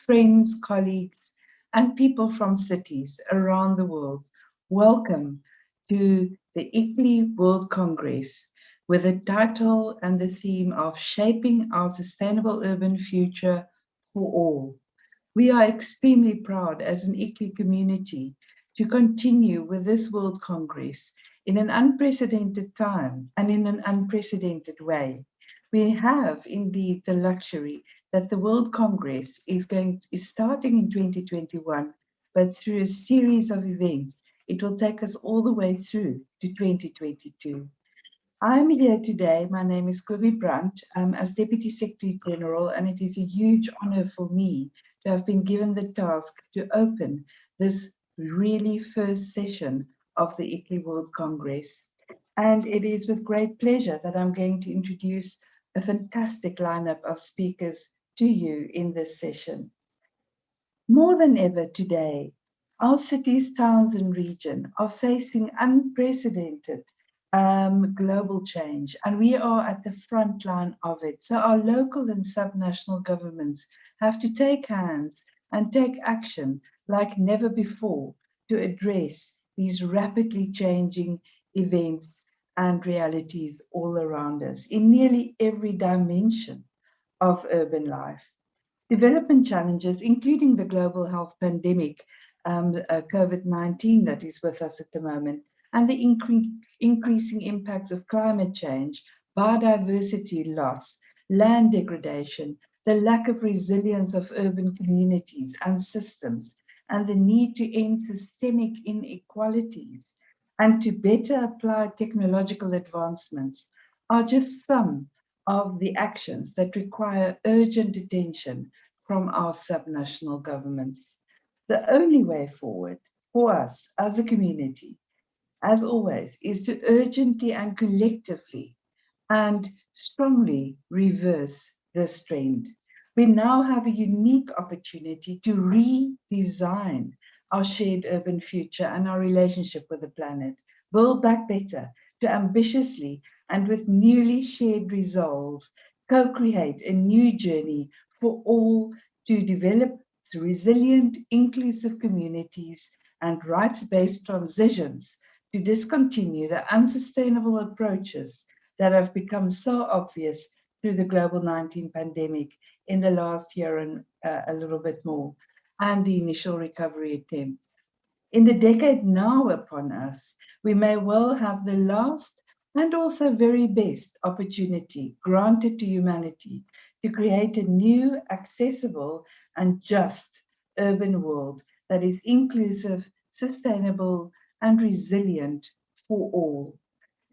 friends, colleagues, and people from cities around the world. Welcome to the ICLEI World Congress with the title and the theme of Shaping Our Sustainable Urban Future for All. We are extremely proud as an ICLEI community to continue with this World Congress in an unprecedented time and in an unprecedented way. We have indeed the luxury that the World Congress is starting in 2021, but through a series of events, it will take us all the way through to 2022. I'm here today. My name is Kobe Brandt. I'm as Deputy Secretary General, and it is a huge honor for me to have been given the task to open this really first session of the ICLEI World Congress. And it is with great pleasure that I'm going to introduce a fantastic lineup of speakers to you in this session. More than ever today, our cities, towns, and region are facing unprecedented global change, and we are at the front line of it. So our local and subnational governments have to take hands and take action like never before to address these rapidly changing events and realities all around us in nearly every dimension of urban life. Development challenges, including the global health pandemic, COVID-19 that is with us at the moment, and the increasing impacts of climate change, biodiversity loss, land degradation, the lack of resilience of urban communities and systems, and the need to end systemic inequalities and to better apply technological advancements are just some of the actions that require urgent attention from our subnational governments. The only way forward for us as a community, as always, is to urgently and collectively and strongly reverse this trend. We now have a unique opportunity to redesign our shared urban future and our relationship with the planet, build back better, to ambitiously and with newly shared resolve, co-create a new journey for all to develop resilient, inclusive communities and rights-based transitions to discontinue the unsustainable approaches that have become so obvious through the global 19 pandemic in the last year and a little bit more, and the initial recovery attempts. In the decade now upon us, we may well have the last and also very best opportunity granted to humanity to create a new, accessible, and just urban world that is inclusive, sustainable, and resilient for all.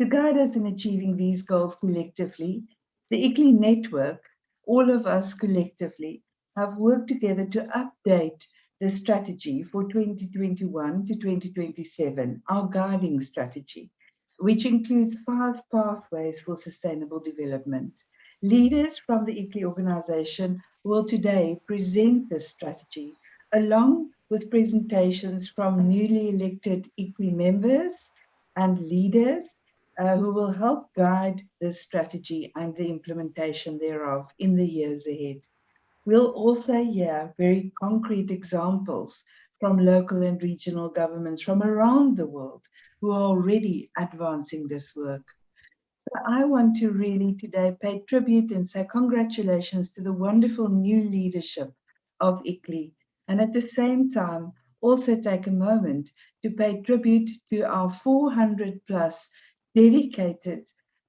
To guide us in achieving these goals collectively, the ICLEI Network, all of us collectively, have worked together to update the strategy for 2021 to 2027, our guiding strategy, which includes 5 pathways for sustainable development. Leaders from the ICLEI organization will today present this strategy, along with presentations from newly elected ICLEI members and leaders who will help guide this strategy and the implementation thereof in the years ahead. We'll also hear very concrete examples from local and regional governments from around the world who are already advancing this work. So I want to really today pay tribute and say congratulations to the wonderful new leadership of ICLEI, and at the same time also take a moment to pay tribute to our 400 plus dedicated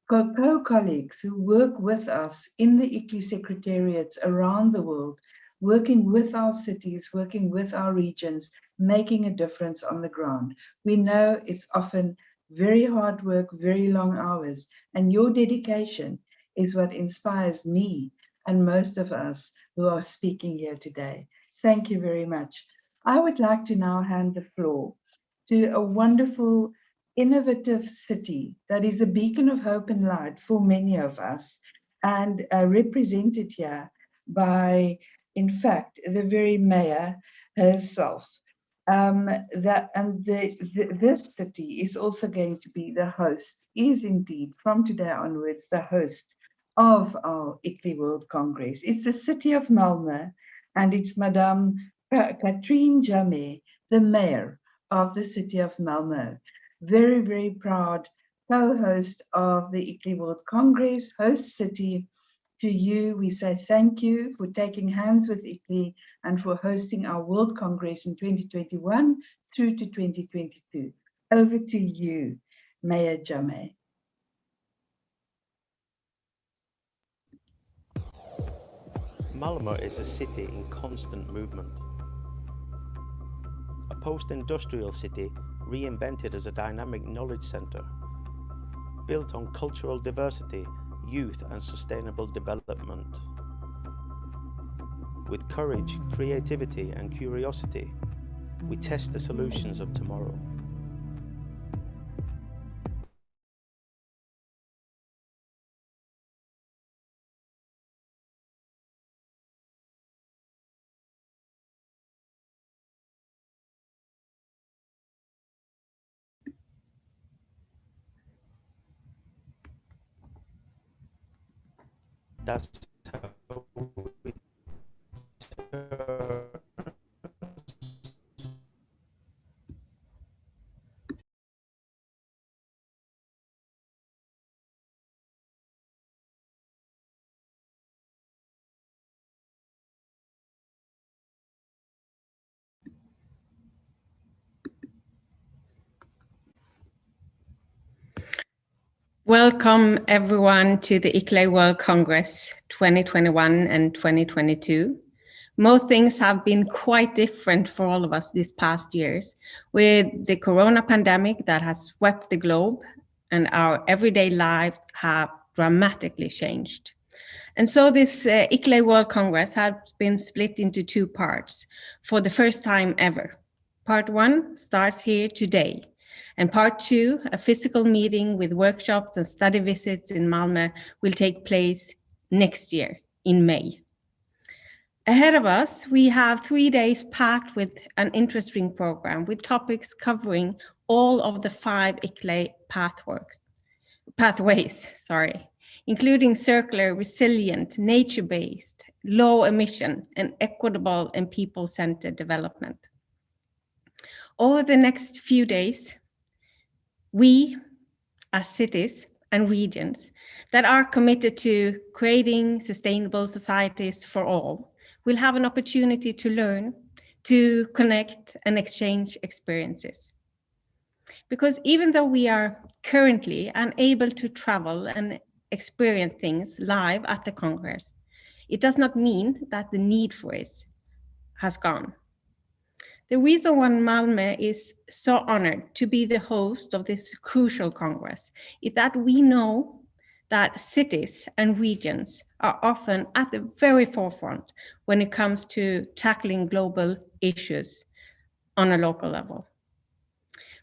co-colleagues who work with us in the ICLEI secretariats around the world, working with our cities, working with our regions, making a difference on the ground. We know it's often very hard work, very long hours, and your dedication is what inspires me and most of us who are speaking here today. Thank you very much. I would like to now hand the floor to a wonderful, innovative city that is a beacon of hope and light for many of us, and represented here by, in fact, the very mayor herself. This city is also going to be the host, is indeed from today onwards the host of our ICLEI World Congress. It's the city of Malmo, and it's Madame Catherine Jamet, the mayor of the city of Malmo. Very, very proud co-host of the ICLEI World Congress, host city. To you, we say thank you for taking hands with ICLEI and for hosting our World Congress in 2021 through to 2022. Over to you, Mayor Jamet. Malmo is a city in constant movement. A post-industrial city reinvented as a dynamic knowledge centre, built on cultural diversity, youth and sustainable development. With courage, creativity and curiosity, we test the solutions of tomorrow. That's how we turn. Welcome everyone to the ICLEI World Congress 2021 and 2022. Most things have been quite different for all of us these past years, with the corona pandemic that has swept the globe and our everyday lives have dramatically changed. And so this ICLEI World Congress has been split into two parts for the first time ever. Part one starts here today. And part two, a physical meeting with workshops and study visits in Malmo, will take place next year in May. Ahead of us, we have 3 days packed with an interesting program with topics covering all of the 5 ICLEI pathways, including circular, resilient, nature-based, low emission, and equitable and people-centered development. Over the next few days, we, as cities and regions that are committed to creating sustainable societies for all, will have an opportunity to learn, to connect and exchange experiences. Because even though we are currently unable to travel and experience things live at the Congress, it does not mean that the need for it has gone. The reason why Malmo is so honored to be the host of this crucial Congress is that we know that cities and regions are often at the very forefront when it comes to tackling global issues on a local level.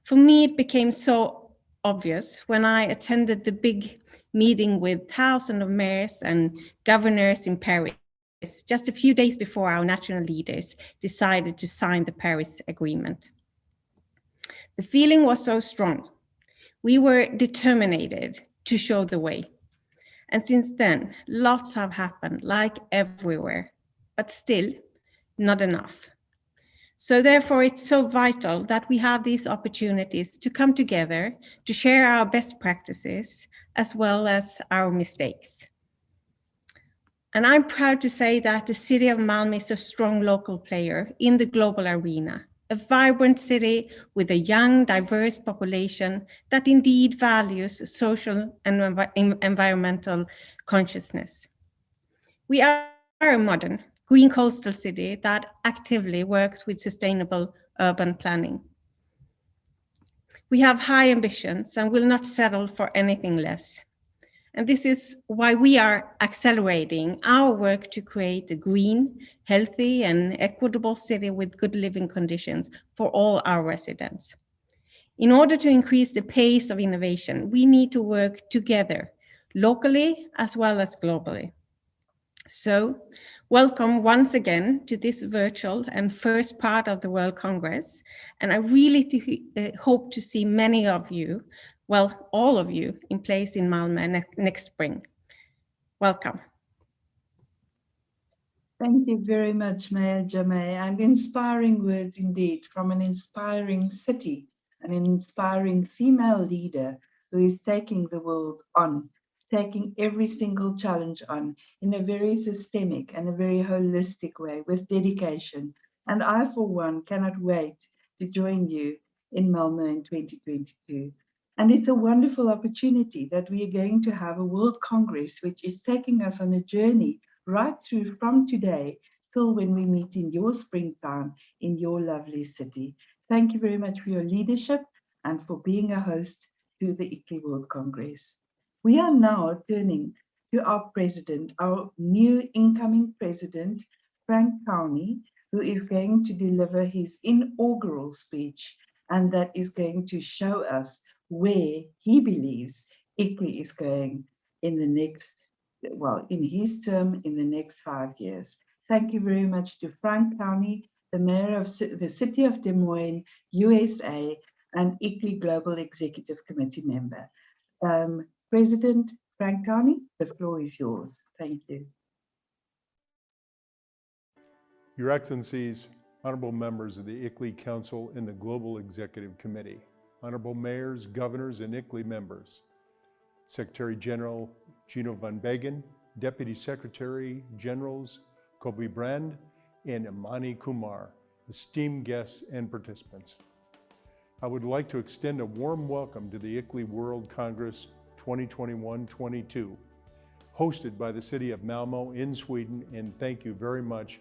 For me, it became so obvious when I attended the big meeting with thousands of mayors and governors in Paris, just a few days before our national leaders decided to sign the Paris Agreement. The feeling was so strong. We were determined to show the way. And since then, lots have happened, like everywhere, but still not enough. So therefore, it's so vital that we have these opportunities to come together, to share our best practices, as well as our mistakes. And I'm proud to say that the city of Malmo is a strong local player in the global arena, a vibrant city with a young, diverse population that indeed values social and environmental consciousness. We are a modern, green coastal city that actively works with sustainable urban planning. We have high ambitions and will not settle for anything less. And this is why we are accelerating our work to create a green, healthy, and equitable city with good living conditions for all our residents. In order to increase the pace of innovation, we need to work together, locally as well as globally. So, welcome once again to this virtual and first part of the World Congress. And I really hope to see many of you, well, all of you, in place in Malmo next spring. Welcome. Thank you very much, Mayor Jamay, and inspiring words indeed from an inspiring city, an inspiring female leader who is taking the world on, taking every single challenge on in a very systemic and a very holistic way with dedication. And I, for one, cannot wait to join you in Malmo in 2022. And it's a wonderful opportunity that we are going to have a World Congress, which is taking us on a journey right through from today till when we meet in your springtime in your lovely city. Thank you very much for your leadership and for being a host to the ICLEI World Congress. We are now turning to our president, our new incoming president, Frank County, who is going to deliver his inaugural speech, and that is going to show us where he believes ICLEI is going in the next, well, in his term in the next 5 years. Thank you very much to Frank County, the mayor of the city of Des Moines, USA, and ICLEI Global Executive Committee member. President Frank County, the floor is yours. Thank you. Your Excellencies, honorable members of the ICLEI Council and the Global Executive Committee, honorable mayors, governors, and ICLEI members, Secretary General Gino van Begen, Deputy Secretary Generals Kobe Brand and Imani Kumar, esteemed guests and participants. I would like to extend a warm welcome to the ICLEI World Congress 2021-22, hosted by the city of Malmo in Sweden, and thank you very much,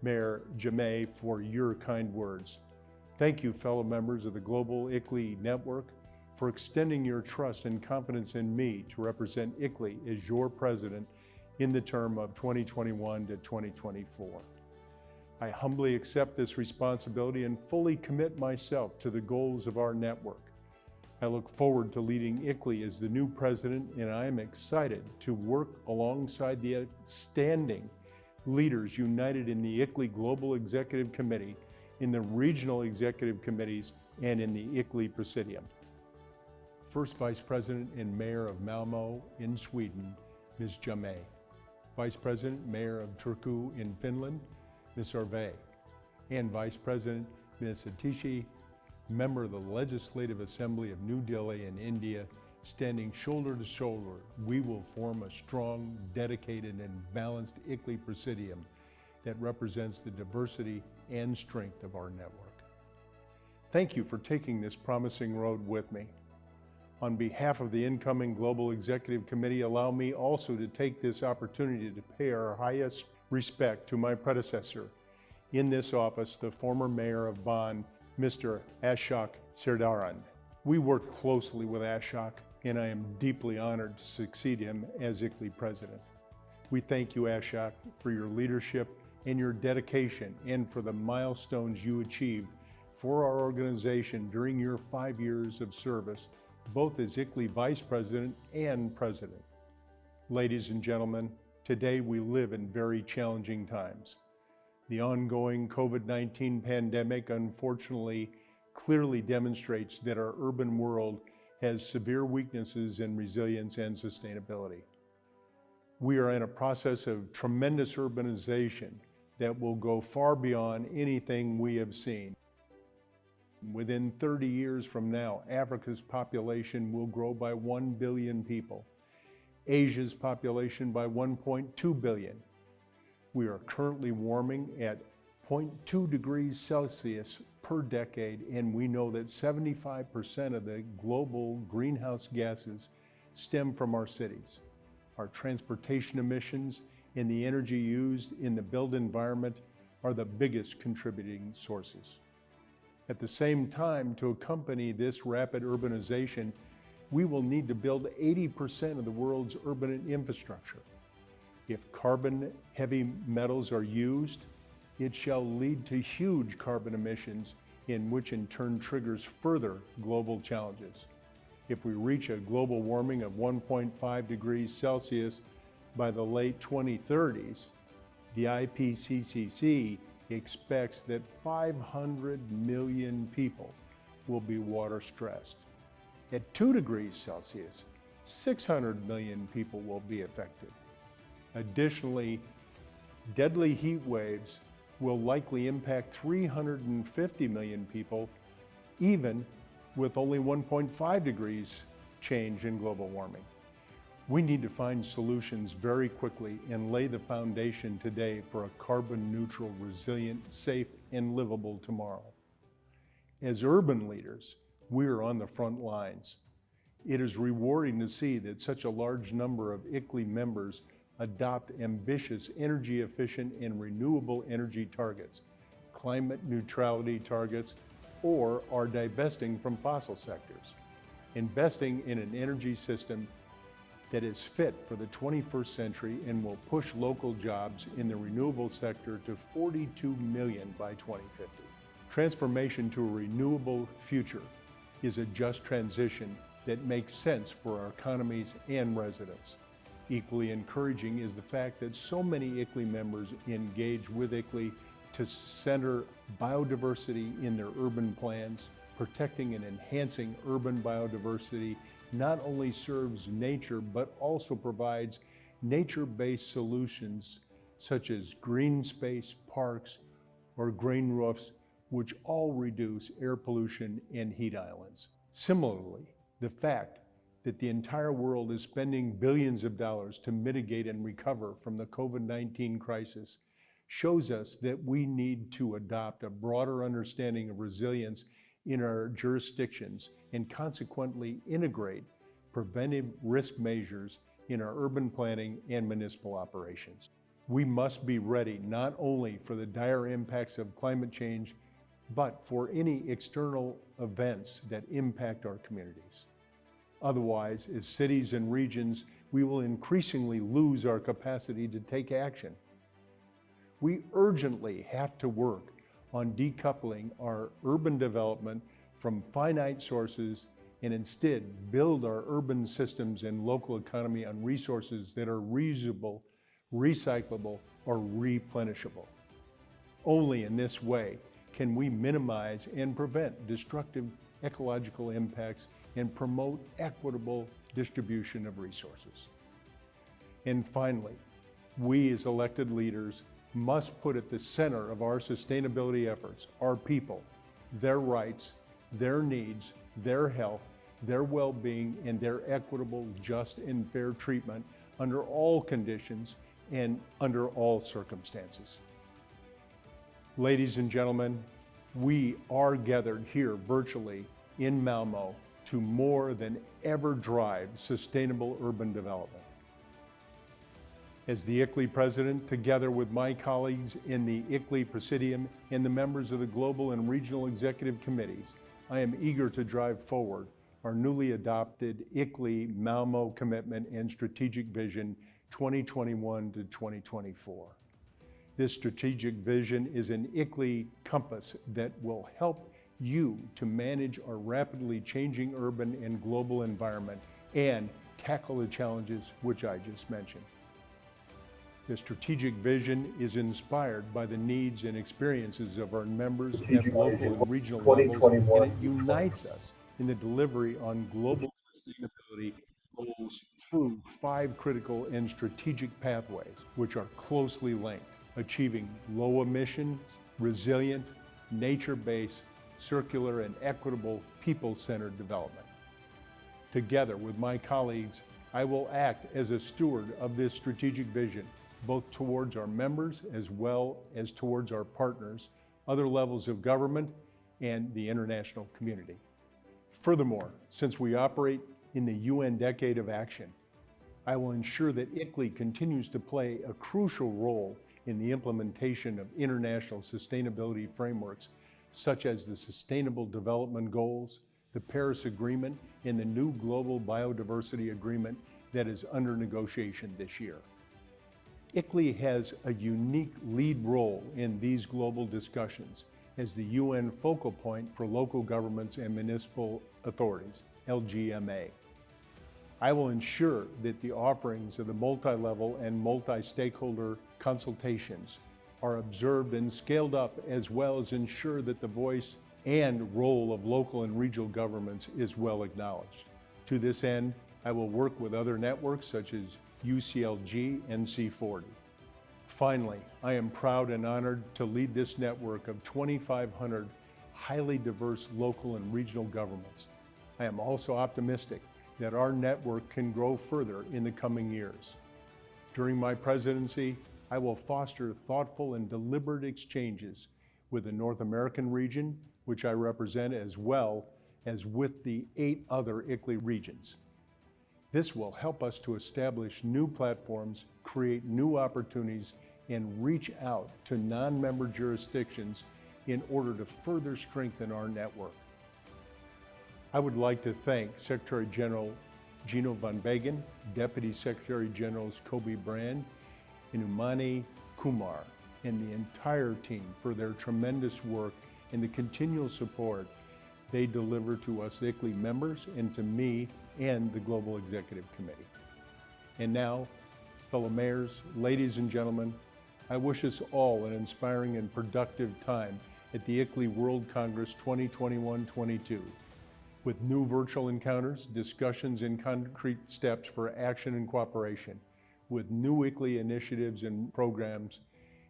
Mayor Jamay, for your kind words. Thank you, fellow members of the Global ICLEI Network, for extending your trust and confidence in me to represent ICLEI as your president in the term of 2021 to 2024. I humbly accept this responsibility and fully commit myself to the goals of our network. I look forward to leading ICLEI as the new president, and I am excited to work alongside the outstanding leaders united in the ICLEI Global Executive Committee, in the regional executive committees, and in the ICLEI Presidium. First Vice President and Mayor of Malmo in Sweden, Ms. Jamay. Vice President, Mayor of Turku in Finland, Ms. Arve. And Vice President, Ms. Atishi, member of the Legislative Assembly of New Delhi in India, standing shoulder to shoulder, we will form a strong, dedicated, and balanced ICLEI Presidium that represents the diversity and strength of our network. Thank you for taking this promising road with me. On behalf of the incoming Global Executive Committee, allow me also to take this opportunity to pay our highest respect to my predecessor in this office, the former mayor of Bonn, Mr. Ashok Sirdaran. We worked closely with Ashok, and I am deeply honored to succeed him as ICLEI president. We thank you, Ashok, for your leadership and your dedication, and for the milestones you achieved for our organization during your 5 years of service, both as ICLEI Vice President and President. Ladies and gentlemen, today we live in very challenging times. The ongoing COVID-19 pandemic, unfortunately, clearly demonstrates that our urban world has severe weaknesses in resilience and sustainability. We are in a process of tremendous urbanization that will go far beyond anything we have seen. Within 30 years from now, Africa's population will grow by 1 billion people, Asia's population by 1.2 billion. We are currently warming at 0.2 degrees Celsius per decade, and we know that 75% of the global greenhouse gases stem from our cities. Our transportation emissions and the energy used in the built environment are the biggest contributing sources. At the same time, to accompany this rapid urbanization, we will need to build 80% of the world's urban infrastructure. If carbon-heavy metals are used, it shall lead to huge carbon emissions, in which in turn triggers further global challenges. If we reach a global warming of 1.5 degrees Celsius by the late 2030s, the IPCC expects that 500 million people will be water stressed. At 2 degrees Celsius, 600 million people will be affected. Additionally, Deadly heat waves will likely impact 350 million people, even with only 1.5 degrees change in global warming. We need to find solutions very quickly and lay the foundation today for a carbon neutral, resilient, safe, and livable tomorrow. As urban leaders, we're on the front lines. It is rewarding to see that such a large number of ICLEI members adopt ambitious, energy efficient, and renewable energy targets, climate neutrality targets, or are divesting from fossil sectors, investing in an energy system that is fit for the 21st century and will push local jobs in the renewable sector to 42 million by 2050. Transformation to a renewable future is a just transition that makes sense for our economies and residents. Equally encouraging is the fact that so many ICLEI members engage with ICLEI to center biodiversity in their urban plans. Protecting and enhancing urban biodiversity not only serves nature, but also provides nature-based solutions such as green space, parks, or green roofs, which all reduce air pollution and heat islands. Similarly, the fact that the entire world is spending billions of dollars to mitigate and recover from the COVID-19 crisis shows us that we need to adopt a broader understanding of resilience in our jurisdictions and consequently integrate preventive risk measures in our urban planning and municipal operations. We must be ready not only for the dire impacts of climate change, but for any external events that impact our communities. Otherwise, as cities and regions, we will increasingly lose our capacity to take action. We urgently have to work on decoupling our urban development from finite sources and instead build our urban systems and local economy on resources that are reusable, recyclable, or replenishable. Only in this way can we minimize and prevent destructive ecological impacts and promote equitable distribution of resources. And finally, we as elected leaders must put at the center of our sustainability efforts our people, their rights, their needs, their health, their well-being, and their equitable, just, and fair treatment under all conditions and under all circumstances. Ladies and gentlemen, we are gathered here virtually in Malmo to more than ever drive sustainable urban development. As the ICLEI president, together with my colleagues in the ICLEI Presidium and the members of the global and regional executive committees, I am eager to drive forward our newly adopted ICLEI Malmo Commitment and Strategic Vision 2021 to 2024. This strategic vision is an ICLEI compass that will help you to manage our rapidly changing urban and global environment and tackle the challenges which I just mentioned. The strategic vision is inspired by the needs and experiences of our members at local and regional levels, and it unites us in the delivery on global sustainability goals through 5 critical and strategic pathways, which are closely linked: achieving low emissions, resilient, nature-based, circular, and equitable people-centered development. Together with my colleagues, I will act as a steward of this strategic vision, both towards our members as well as towards our partners, other levels of government, and the international community. Furthermore, since we operate in the UN Decade of Action, I will ensure that ICLEI continues to play a crucial role in the implementation of international sustainability frameworks, such as the Sustainable Development Goals, the Paris Agreement, and the new Global Biodiversity Agreement that is under negotiation this year. ICLEI has a unique lead role in these global discussions as the UN focal point for local governments and municipal authorities, LGMA. I will ensure that the offerings of the multi-level and multi-stakeholder consultations are observed and scaled up, as well as ensure that the voice and role of local and regional governments is well acknowledged. To this end, I will work with other networks such as UCLG and C40. Finally, I am proud and honored to lead this network of 2,500 highly diverse local and regional governments. I am also optimistic that our network can grow further in the coming years. During my presidency, I will foster thoughtful and deliberate exchanges with the North American region, which I represent, as well as with the 8 other ICLEI regions. This will help us to establish new platforms, create new opportunities, and reach out to non-member jurisdictions in order to further strengthen our network. I would like to thank Secretary General Gino van Begen, Deputy Secretary Generals Kobe Brand, and Umani Kumar, and the entire team for their tremendous work and the continual support they deliver to us ICLEI members and to me and the Global Executive Committee. And now, fellow mayors, ladies and gentlemen, I wish us all an inspiring and productive time at the ICLEI World Congress 2021-22, with new virtual encounters, discussions, and concrete steps for action and cooperation, with new ICLEI initiatives and programs,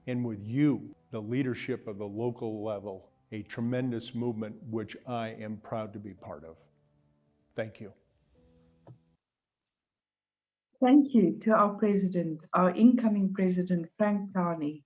and with you, the leadership of the local level, a tremendous movement which I am proud to be part of. Thank you. Thank you to our president, our incoming president, Frank Carney.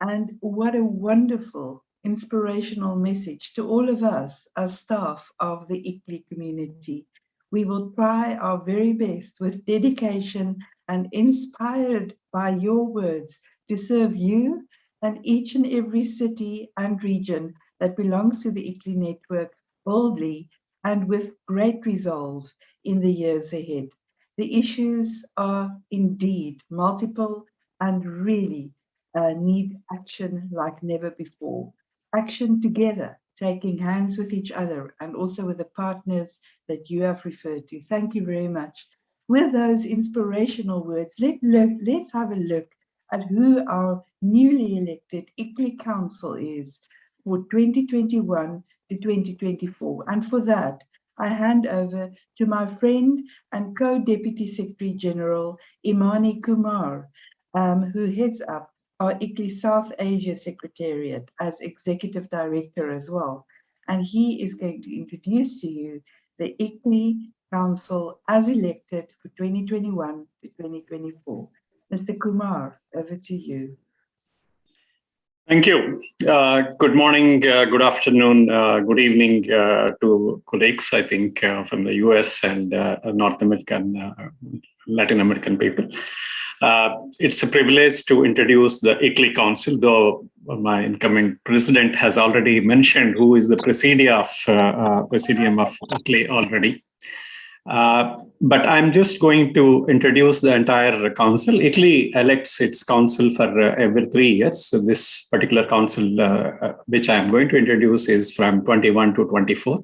And what a wonderful, inspirational message to all of us as staff of the ICLEI community. We will try our very best with dedication and inspired by your words to serve you and each and every city and region that belongs to the ICLEI network boldly and with great resolve in the years ahead. The issues are indeed multiple and really need action like never before. Action together, taking hands with each other and also with the partners that you have referred to. Thank you very much. With those inspirational words, let's have a look at who our newly elected ICLEI Council is for 2021 to 2024. And for that, I hand over to my friend and co-Deputy Secretary General, Imani Kumar, who heads up our ICLEI South Asia Secretariat as Executive Director as well. And he is going to introduce to you the ICLEI Council as elected for 2021 to 2024. Mr. Kumar, over to you. Thank you. Good morning, good afternoon, good evening to colleagues, I think, from the US and North American, Latin American people. It's a privilege to introduce the ICLEI Council, though my incoming president has already mentioned who is the presidium of ICLEI already. But I'm just going to introduce the entire council. ICLEI elects its council for every 3 years. So this particular council, which I'm going to introduce, is from 21 to 24.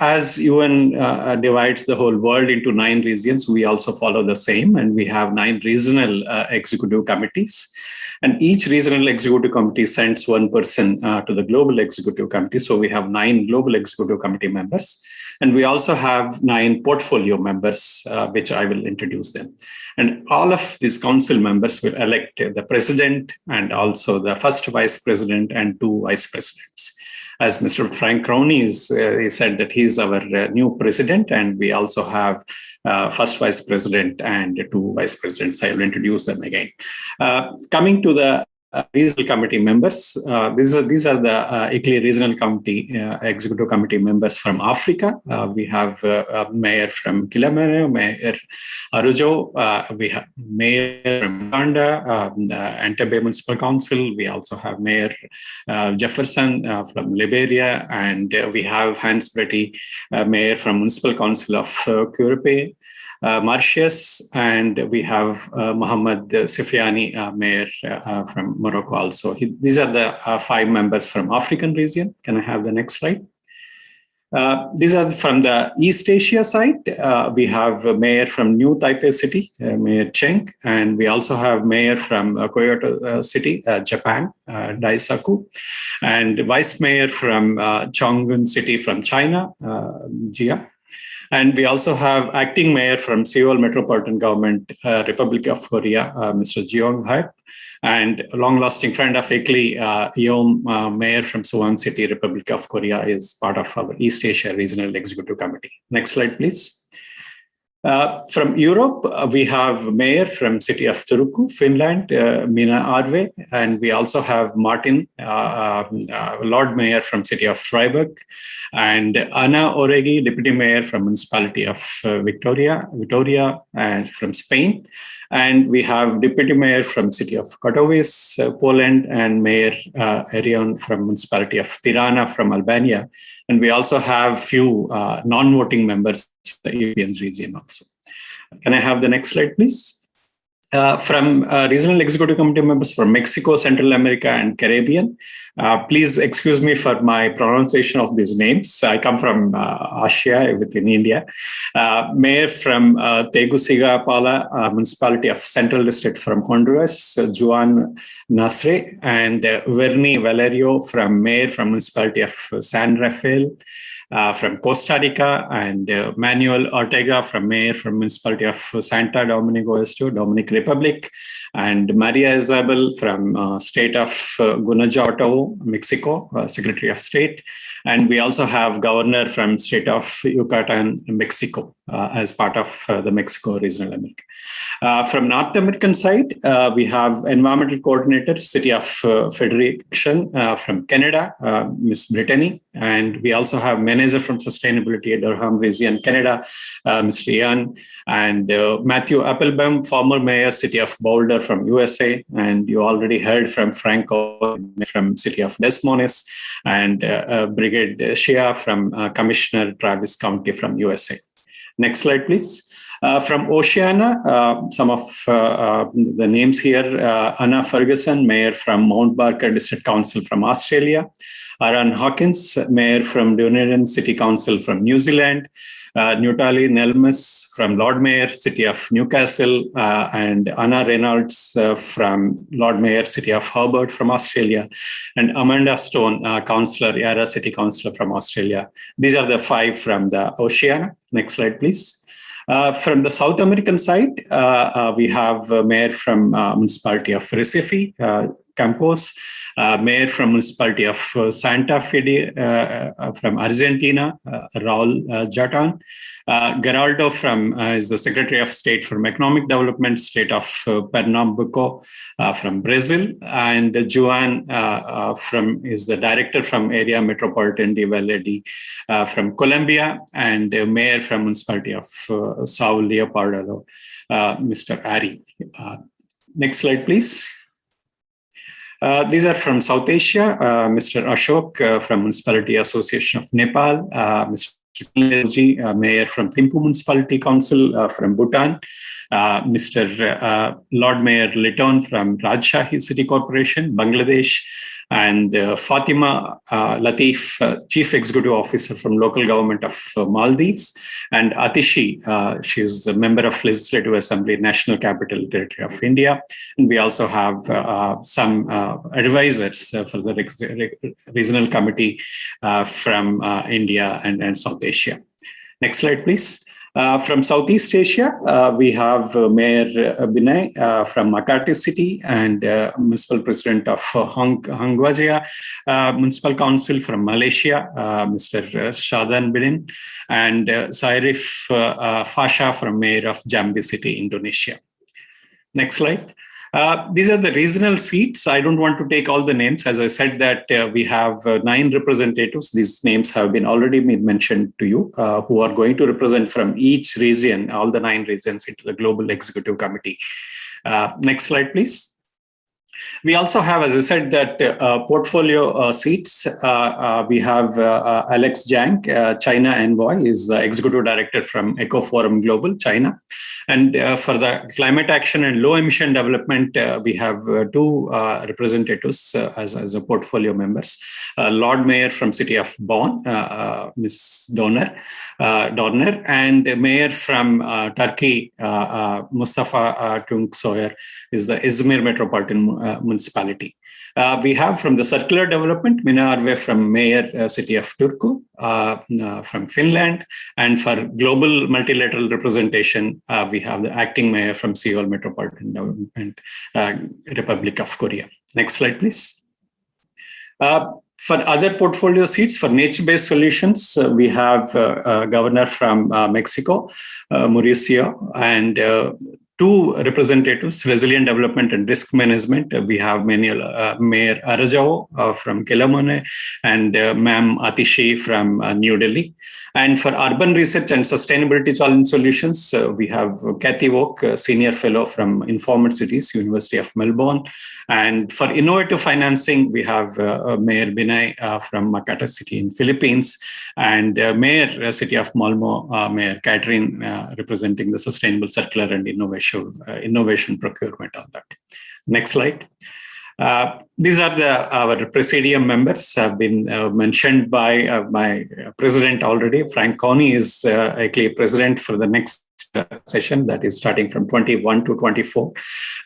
As UN divides the whole world into 9 regions, we also follow the same, and we have 9 regional executive committees. And each regional executive committee sends 1 person to the global executive committee. So we have 9 global executive committee members. And we also have 9 portfolio members, which I will introduce them. And all of these council members will elect the president and also the first vice president and 2 vice presidents. As Mr. Frank Carney he said that he is our new president, and we also have first vice president and 2 vice presidents. I will introduce them again. Coming to the regional committee members, these are the ICLEI regional committee executive committee members from Africa. We have mayor from Kilimani, Mayor Arujo. We have mayor from Uganda, Entebbe Municipal Council. We also have Mayor Jefferson from Liberia, and we have Hans Bretty, mayor from Municipal Council of Kurupe. Mauritius, and we have Mohammed Sifiani, mayor from Morocco also. These are the 5 members from African region. Can I have the next slide? These are from the East Asia side. We have a mayor from New Taipei City, Mayor Cheng, and we also have mayor from Kyoto City, Japan, Daisaku, and vice mayor from Chongqing City from China, Jia. And we also have acting mayor from Seoul Metropolitan Government, Republic of Korea, Mr. Jeong Hype, and a long-lasting friend of ICLEI, Yom, mayor from Suwon City, Republic of Korea, is part of our East Asia Regional Executive Committee. Next slide, please. From Europe, we have mayor from city of Turku, Finland, Mina Arve, and we also have Martin, Lord Mayor from city of Freiburg, and Ana Oregi, deputy mayor from municipality of Vitoria, and from Spain. And we have deputy mayor from city of Katowice, Poland, and Mayor Erion from municipality of Tirana from Albania. And we also have few non-voting members of the European region also. Can I have the next slide, please? From Regional Executive Committee members from Mexico, Central America, and Caribbean. Please excuse me for my pronunciation of these names. I come from Asia within India. Mayor from Tegucigalpa, municipality of Central District from Honduras, Juan Nasre, and Verni Valerio from mayor from municipality of San Rafael. From Costa Rica, and Manuel Ortega from mayor from municipality of Santa Domingo Este, Dominican Republic, and Maria Isabel from state of Guanajuato, Mexico, Secretary of State. And we also have governor from state of Yucatan, Mexico, as part of the Mexico Regional America. From North American side, we have environmental coordinator, city of Federation from Canada, Miss Brittany. And we also have manager from sustainability at Durham region, Canada, Mr. Ian, and Matthew Applebaum, former mayor, city of Boulder from USA. And you already heard from Franco from city of Des Moines, and Brigade Shia from Commissioner Travis County from USA. Next slide, please. From Oceania, some of the names here, Anna Ferguson, mayor from Mount Barker District Council from Australia, Aaron Hawkins, mayor from Dunedin City Council from New Zealand, Nutali Nelmus from Lord Mayor, City of Newcastle, and Anna Reynolds from Lord Mayor, City of Hobart from Australia, and Amanda Stone, Councillor, Yarra City Councillor from Australia. These are the 5 from the Oceania. Next slide, please. From the South American side, we have mayor from municipality of Recife, Campos, mayor from municipality of Santa Fe from Argentina, Raul Jatan. Geraldo from is the Secretary of State for Economic Development, state of Pernambuco from Brazil, and Juan is the director from Area Metropolitan Development from Colombia, and mayor from municipality of Sao Leopoldo, Mr. Ari. Next slide, please. These are from South Asia, Mr. Ashok from Municipality Association of Nepal, Mr. Mayor from Thimphu Municipality Council from Bhutan, Mr. Lord Mayor Liton from Rajshahi City Corporation, Bangladesh, and Fatima Latif, Chief Executive Officer from Local Government of Maldives, and Atishi, she's a member of Legislative Assembly, National Capital Territory of India. And we also have some advisors for the Regional Committee from India and South Asia. Next slide, please. From Southeast Asia, we have Mayor Binay from Makati City, and Municipal President of Hangwajaya Municipal Council from Malaysia, Mr. Shadan Bidin, and Sairif Fasha from Mayor of Jambi City, Indonesia. Next slide. These are the regional seats. I don't want to take all the names. As I said that we have 9 representatives. These names have been already been mentioned to you, who are going to represent from each region, all the 9 regions, into the Global Executive Committee. Next slide, please. We also have, as I said, that portfolio seats. We have Alex Jiang, China Envoy, is the Executive Director from Eco Forum Global, China. And for the climate action and low emission development, we have 2 representatives as a portfolio members. Lord Mayor from City of Bonn, Ms. Donner, and Mayor from Turkey, Mustafa Tunçsoyer, is the Izmir Metropolitan municipality. We have from the circular development, Minna Arve from Mayor, City of Turku, from Finland. And for global multilateral representation, we have the acting mayor from Seoul Metropolitan Development, Republic of Korea. Next slide, please. For other portfolio seats for nature-based solutions, we have a governor from Mexico, Mauricio, and two representatives, resilient development and risk management. We have Mayor Arajao from Kelamone and Ma'am Atishi from New Delhi. And for urban research and sustainability challenge solutions, we have Kathy Wok, senior fellow from Informed Cities, University of Melbourne. And for innovative financing, we have Mayor Binay from Makati City in Philippines, and Mayor City of Malmo, Mayor Catherine, representing the sustainable circular and innovation procurement on that. Next slide. These are our presidium members have been mentioned by my president already. Frank Coney is actually president for the next session that is starting from 21 to 24.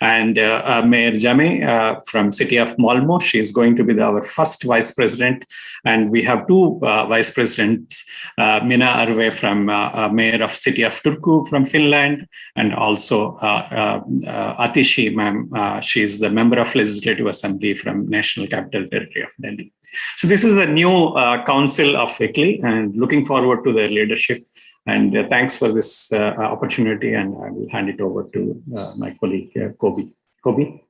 And Mayor Jame from City of Malmo, she is going to be our first vice president. And we have two vice presidents, Minna Arve from Mayor of City of Turku from Finland, and also Atishi, ma'am, she is the member of Legislative Assembly from National Capital Territory of Delhi. So this is the new council of ICLEI, and looking forward to their leadership. And thanks for this opportunity, and I will hand it over to my colleague, Kobi. Kobi?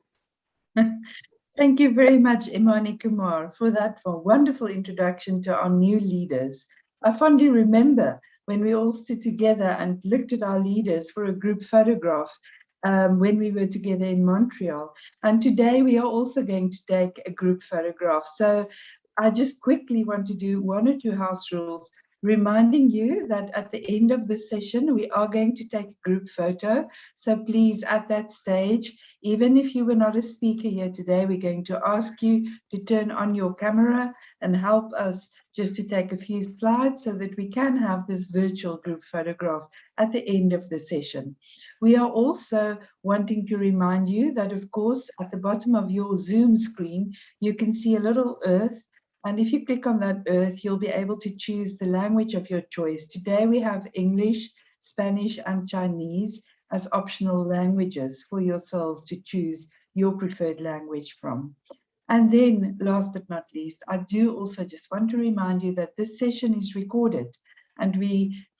Thank you very much, Imani Kumar, for that wonderful introduction to our new leaders. I fondly remember when we all stood together and looked at our leaders for a group photograph when we were together in Montreal. And today we are also going to take a group photograph. So I just quickly want to do one or two house rules, reminding you that at the end of the session, we are going to take a group photo. So please, at that stage, even if you were not a speaker here today, we're going to ask you to turn on your camera and help us just to take a few slides so that we can have this virtual group photograph at the end of the session. We are also wanting to remind you that, of course, at the bottom of your Zoom screen, you can see a little earth. And if you click on that earth, you'll be able to choose the language of your choice. Today we have English, Spanish, and Chinese as optional languages for yourselves to choose your preferred language from. And then, last but not least, I do also just want to remind you that this session is recorded. And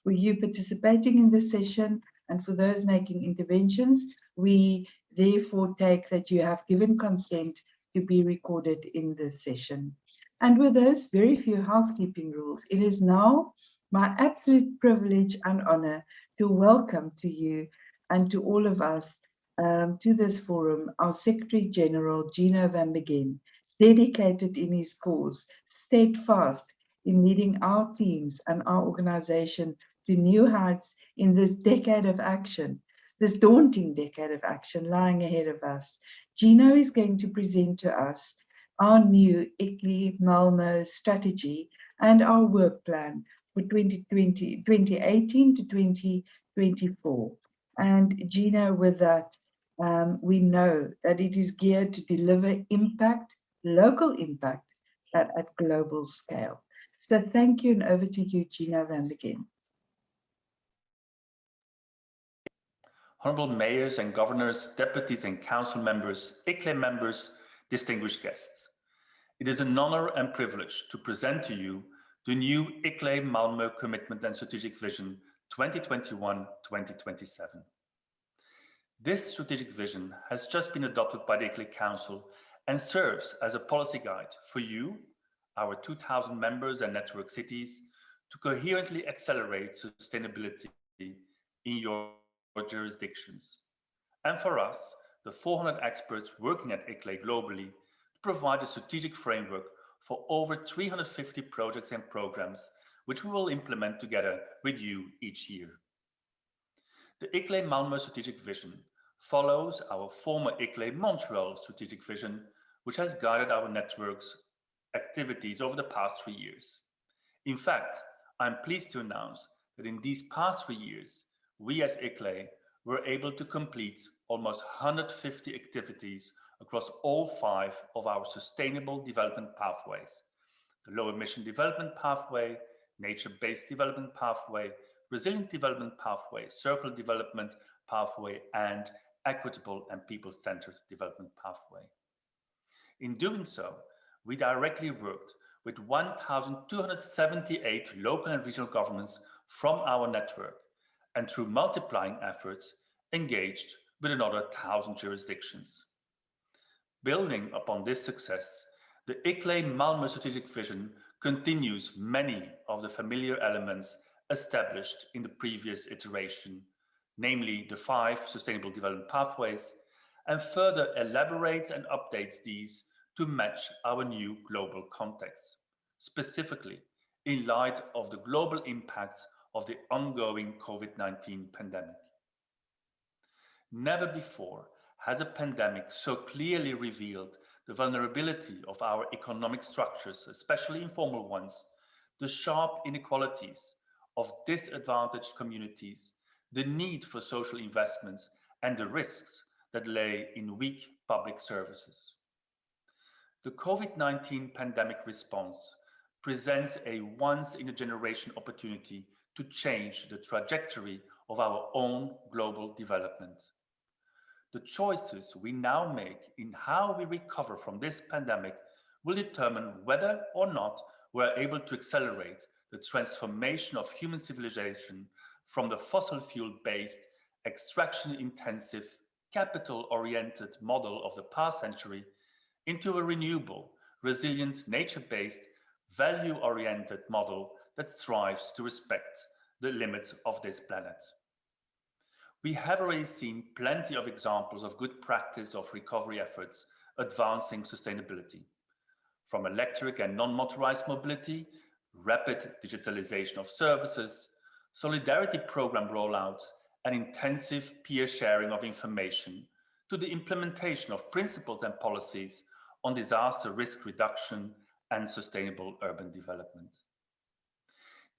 for you participating in this session and for those making interventions, we therefore take that you have given consent to be recorded in this session. And with those very few housekeeping rules, it is now my absolute privilege and honor to welcome to you and to all of us to this forum, our Secretary General, Gino van Begin, dedicated in his cause, steadfast in leading our teams and our organization to new heights in this decade of action, this daunting decade of action lying ahead of us. Gino is going to present to us our new ICLEI Malmo strategy and our work plan for 2018 to 2024. And Gino, with that, we know that it is geared to deliver impact, local impact, at global scale. So thank you, and over to you, Gino van Begin. Honorable mayors and governors, deputies and council members, ICLEI members, distinguished guests. It is an honor and privilege to present to you the new ICLEI Malmo Commitment and Strategic Vision 2021-2027. This strategic vision has just been adopted by the ICLEI Council and serves as a policy guide for you, our 2,000 members and network cities, to coherently accelerate sustainability in your jurisdictions. And for us, the 400 experts working at ICLEI globally, to provide a strategic framework for over 350 projects and programs, which we will implement together with you each year. The ICLEI Malmo Strategic Vision follows our former ICLEI Montreal Strategic Vision, which has guided our network's activities over the past 3 years. In fact, I'm pleased to announce that in these past 3 years, we as ICLEI were able to complete almost 150 activities across all 5 of our sustainable development pathways: the low emission development pathway, nature-based development pathway, resilient development pathway, circular development pathway, and equitable and people-centered development pathway. In doing so, we directly worked with 1,278 local and regional governments from our network, and through multiplying efforts, engaged with another 1,000 jurisdictions. Building upon this success, the ICLEI Malmo strategic vision continues many of the familiar elements established in the previous iteration, namely the 5 sustainable development pathways, and further elaborates and updates these to match our new global context, specifically in light of the global impacts of the ongoing COVID-19 pandemic. Never before has a pandemic so clearly revealed the vulnerability of our economic structures, especially informal ones, the sharp inequalities of disadvantaged communities, the need for social investments, and the risks that lay in weak public services. The COVID-19 pandemic response presents a once-in-a-generation opportunity to change the trajectory of our own global development. The choices we now make in how we recover from this pandemic will determine whether or not we're able to accelerate the transformation of human civilization from the fossil fuel-based, extraction-intensive, capital-oriented model of the past century into a renewable, resilient, nature-based, value-oriented model that strives to respect the limits of this planet. We have already seen plenty of examples of good practice of recovery efforts advancing sustainability, from electric and non-motorized mobility, rapid digitalization of services, solidarity program rollouts, and intensive peer sharing of information, to the implementation of principles and policies on disaster risk reduction and sustainable urban development.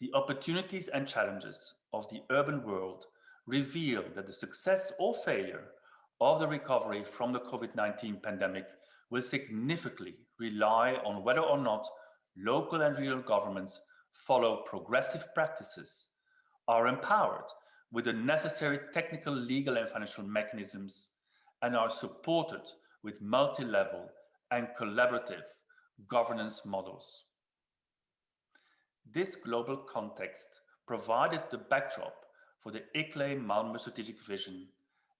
The opportunities and challenges of the urban world reveal that the success or failure of the recovery from the COVID-19 pandemic will significantly rely on whether or not local and regional governments follow progressive practices, are empowered with the necessary technical, legal, and financial mechanisms, and are supported with multi-level and collaborative governance models. This global context provided the backdrop for the ICLEI Malmo strategic vision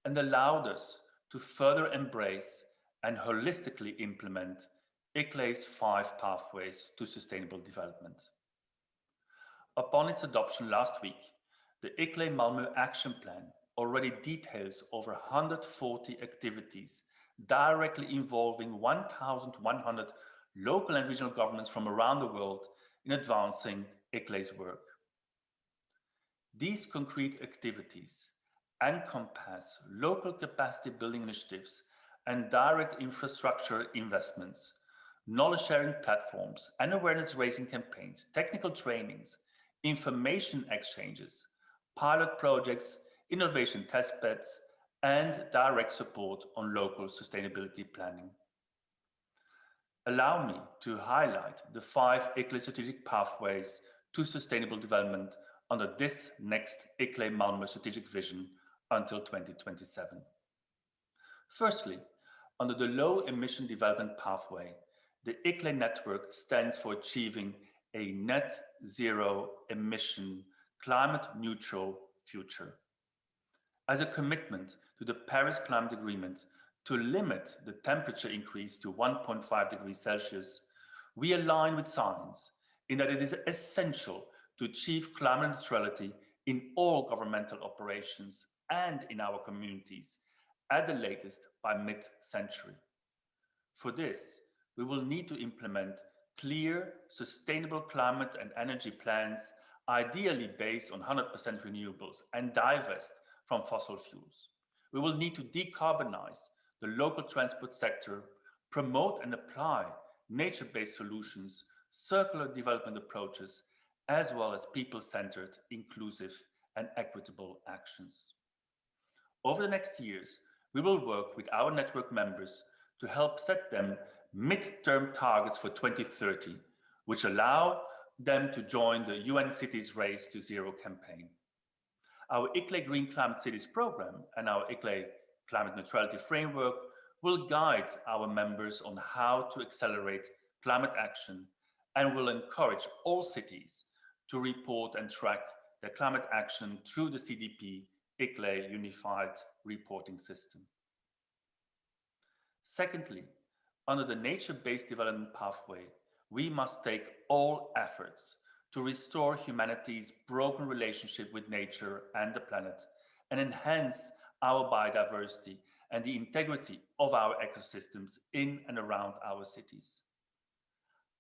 and allowed us to further embrace and holistically implement ICLEI's 5 pathways to sustainable development. Upon its adoption last week, the ICLEI Malmo Action Plan already details over 140 activities directly involving 1,100 local and regional governments from around the world in advancing ICLEI's work. These concrete activities encompass local capacity building initiatives and direct infrastructure investments, knowledge sharing platforms and awareness raising campaigns, technical trainings, information exchanges, pilot projects, innovation testbeds, and direct support on local sustainability planning. Allow me to highlight the 5 ICLEI strategic pathways to sustainable development under this next ICLEI Malmo strategic vision until 2027. Firstly, under the low emission development pathway, the ICLEI network stands for achieving a net zero emission, climate neutral future. As a commitment to the Paris Climate Agreement to limit the temperature increase to 1.5 degrees Celsius, we align with science in that it is essential to achieve climate neutrality in all governmental operations and in our communities at the latest by mid-century. For this, we will need to implement clear, sustainable climate and energy plans, ideally based on 100% renewables, and divest from fossil fuels. We will need to decarbonize the local transport sector, promote and apply nature-based solutions, circular development approaches, as well as people-centered, inclusive, and equitable actions. Over the next years, we will work with our network members to help set them mid-term targets for 2030, which allow them to join the UN Cities Race to Zero campaign. Our ICLEI Green Climate Cities program and our ICLEI Climate Neutrality Framework will guide our members on how to accelerate climate action and will encourage all cities to report and track their climate action through the CDP ICLEI Unified Reporting System. Secondly, under the nature-based development pathway, we must take all efforts to restore humanity's broken relationship with nature and the planet and enhance our biodiversity and the integrity of our ecosystems in and around our cities.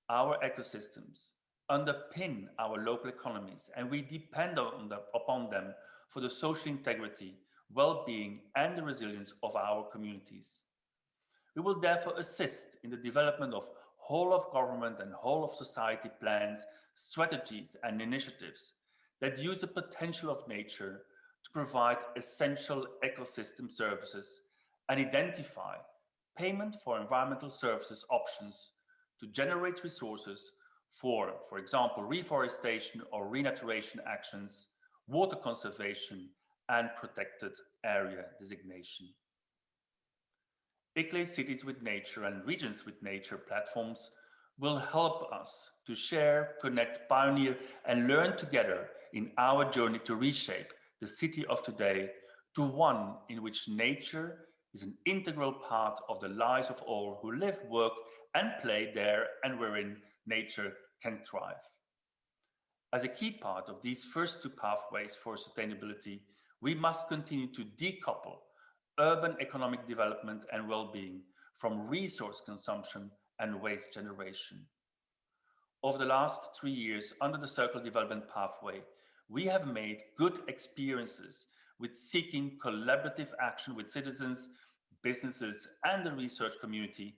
Our ecosystems underpin our local economies, and we depend upon them for the social integrity, well-being, and the resilience of our communities. We will therefore assist in the development of whole of government and whole of society plans, strategies, and initiatives that use the potential of nature to provide essential ecosystem services and identify payment for environmental services options to generate resources for example, reforestation or renaturation actions, water conservation, and protected area designation. ICLEI Cities with Nature and Regions with Nature platforms will help us to share, connect, pioneer, and learn together in our journey to reshape the city of today to one in which nature is an integral part of the lives of all who live, work, and play there, and wherein nature can thrive. As a key part of these first two pathways for sustainability, we must continue to decouple urban economic development and well-being from resource consumption and waste generation. Over the last 3 years under the Circular Development Pathway, we have made good experiences with seeking collaborative action with citizens, businesses, and the research community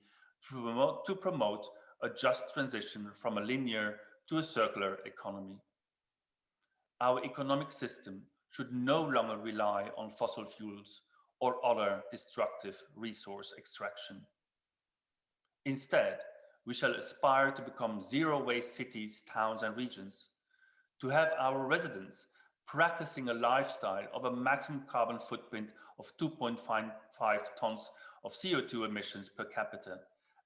to promote a just transition from a linear to a circular economy. Our economic system should no longer rely on fossil fuels or other destructive resource extraction. Instead, we shall aspire to become zero-waste cities, towns, and regions, to have our residents practicing a lifestyle of a maximum carbon footprint of 2.5 tons of CO2 emissions per capita,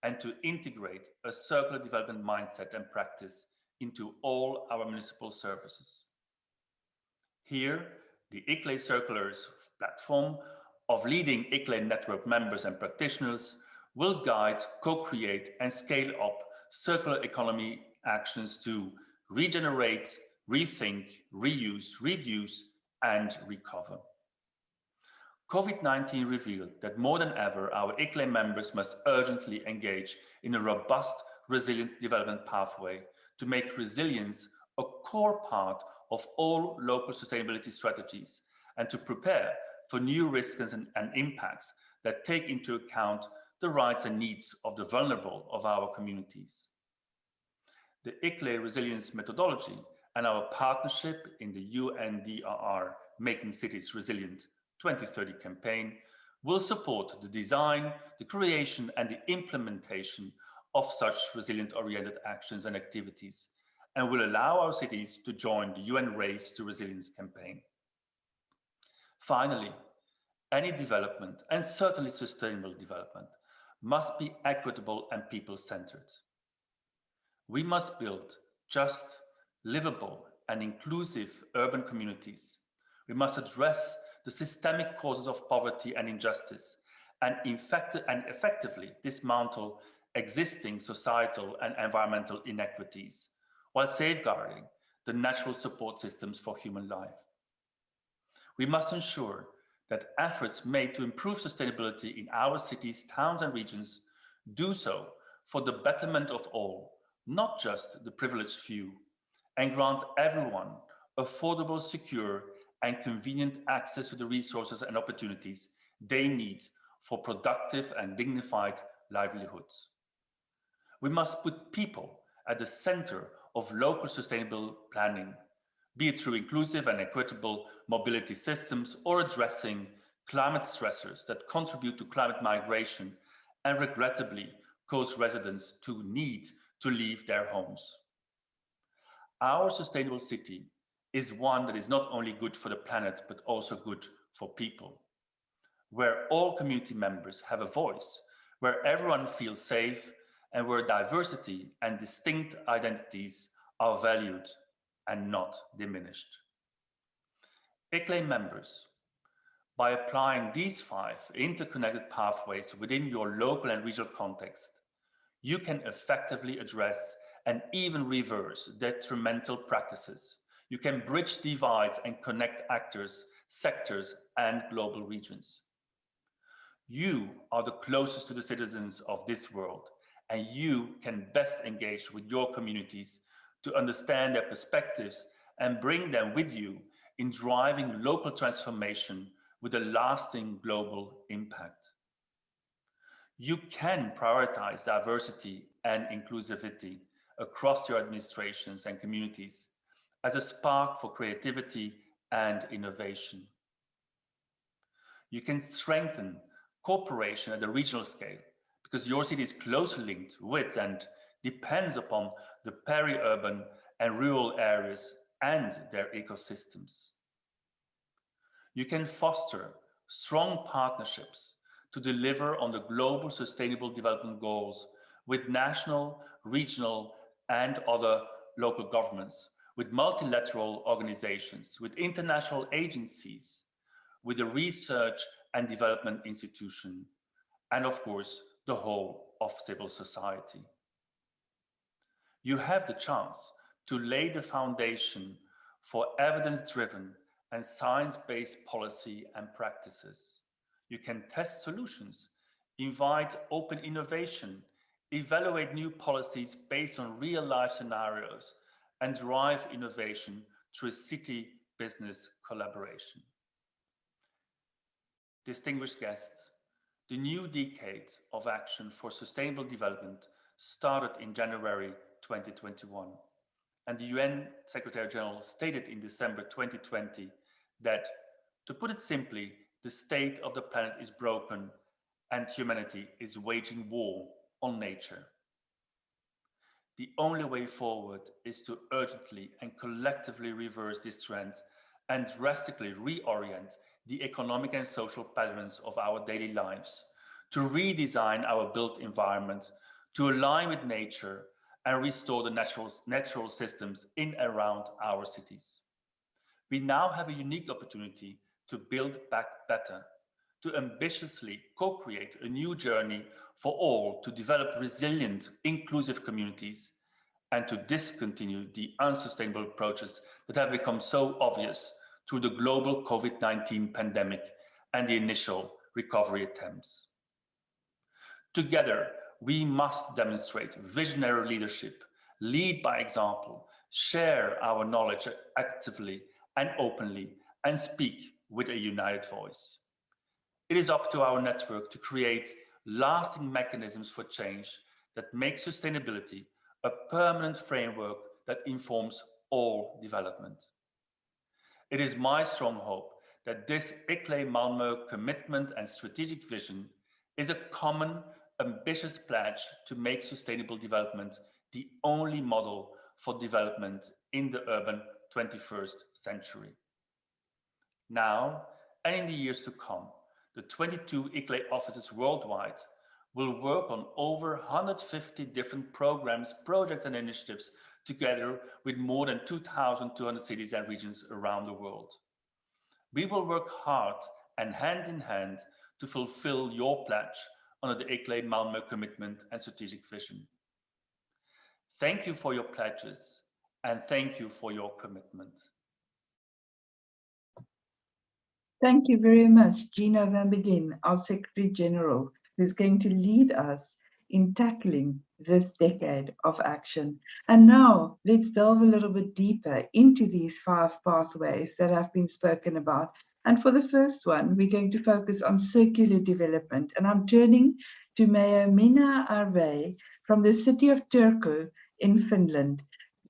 and to integrate a circular development mindset and practice into all our municipal services. Here, the ICLEI Circulars platform of leading ICLEI network members and practitioners will guide, co-create, and scale up circular economy actions to regenerate, rethink, reuse, reduce, and recover. COVID-19 revealed that more than ever, our ICLEI members must urgently engage in a robust, resilient development pathway to make resilience a core part of all local sustainability strategies and to prepare for new risks and impacts that take into account the rights and needs of the vulnerable of our communities. The ICLEI resilience methodology and our partnership in the UNDRR Making Cities Resilient 2030 campaign will support the design, the creation, and the implementation of such resilient-oriented actions and activities, and will allow our cities to join the UN Race to Resilience campaign. Finally, any development, and certainly sustainable development, must be equitable and people-centered. We must build just, livable, and inclusive urban communities. We must address the systemic causes of poverty and injustice, and effectively dismantle existing societal and environmental inequities, while safeguarding the natural support systems for human life. We must ensure that efforts made to improve sustainability in our cities, towns, and regions do so for the betterment of all, not just the privileged few, and grant everyone affordable, secure, and convenient access to the resources and opportunities they need for productive and dignified livelihoods. We must put people at the center of local sustainable planning, be it through inclusive and equitable mobility systems or addressing climate stressors that contribute to climate migration and regrettably cause residents to need to leave their homes. Our sustainable city is one that is not only good for the planet, but also good for people, where all community members have a voice, where everyone feels safe, and where diversity and distinct identities are valued and not diminished. ICLEI members, by applying these 5 interconnected pathways within your local and regional context, you can effectively address and even reverse detrimental practices. You can bridge divides and connect actors, sectors, and global regions. You are the closest to the citizens of this world, and you can best engage with your communities to understand their perspectives and bring them with you in driving local transformation with a lasting global impact. You can prioritize diversity and inclusivity across your administrations and communities as a spark for creativity and innovation. You can strengthen cooperation at the regional scale because your city is closely linked with and depends upon the peri-urban and rural areas and their ecosystems. You can foster strong partnerships to deliver on the global sustainable development goals with national, regional, and other local governments, with multilateral organizations, with international agencies, with the research and development institution, and of course, the whole of civil society. You have the chance to lay the foundation for evidence-driven and science-based policy and practices. You can test solutions, invite open innovation, evaluate new policies based on real-life scenarios, and drive innovation through city-business collaboration. Distinguished guests, the new decade of action for sustainable development started in January 2021, and the UN Secretary General stated in December 2020 that, to put it simply, the state of the planet is broken and humanity is waging war on nature. The only way forward is to urgently and collectively reverse this trend and drastically reorient the economic and social patterns of our daily lives, to redesign our built environment, to align with nature and restore the natural systems in and around our cities. We now have a unique opportunity to build back better, to ambitiously co-create a new journey for all to develop resilient, inclusive communities, and to discontinue the unsustainable approaches that have become so obvious through the global COVID-19 pandemic and the initial recovery attempts. Together, we must demonstrate visionary leadership, lead by example, share our knowledge actively and openly, and speak with a united voice. It is up to our network to create lasting mechanisms for change that make sustainability a permanent framework that informs all development. It is my strong hope that this ICLEI Malmo commitment and strategic vision is a common, ambitious pledge to make sustainable development the only model for development in the urban 21st century. Now, and in the years to come, the 22 ICLEI offices worldwide will work on over 150 different programs, projects, and initiatives together with more than 2,200 cities and regions around the world. We will work hard and hand in hand to fulfill your pledge under the ICLEI Malmo commitment and strategic vision. Thank you for your pledges and thank you for your commitment. Thank you very much, Gino van Bedin, our Secretary General, who's going to lead us in tackling this decade of action. And now let's delve a little bit deeper into these 5 pathways that have been spoken about. And for the first one, we're going to focus on circular development. And I'm turning to Mayor Minna Arve from the city of Turku in Finland,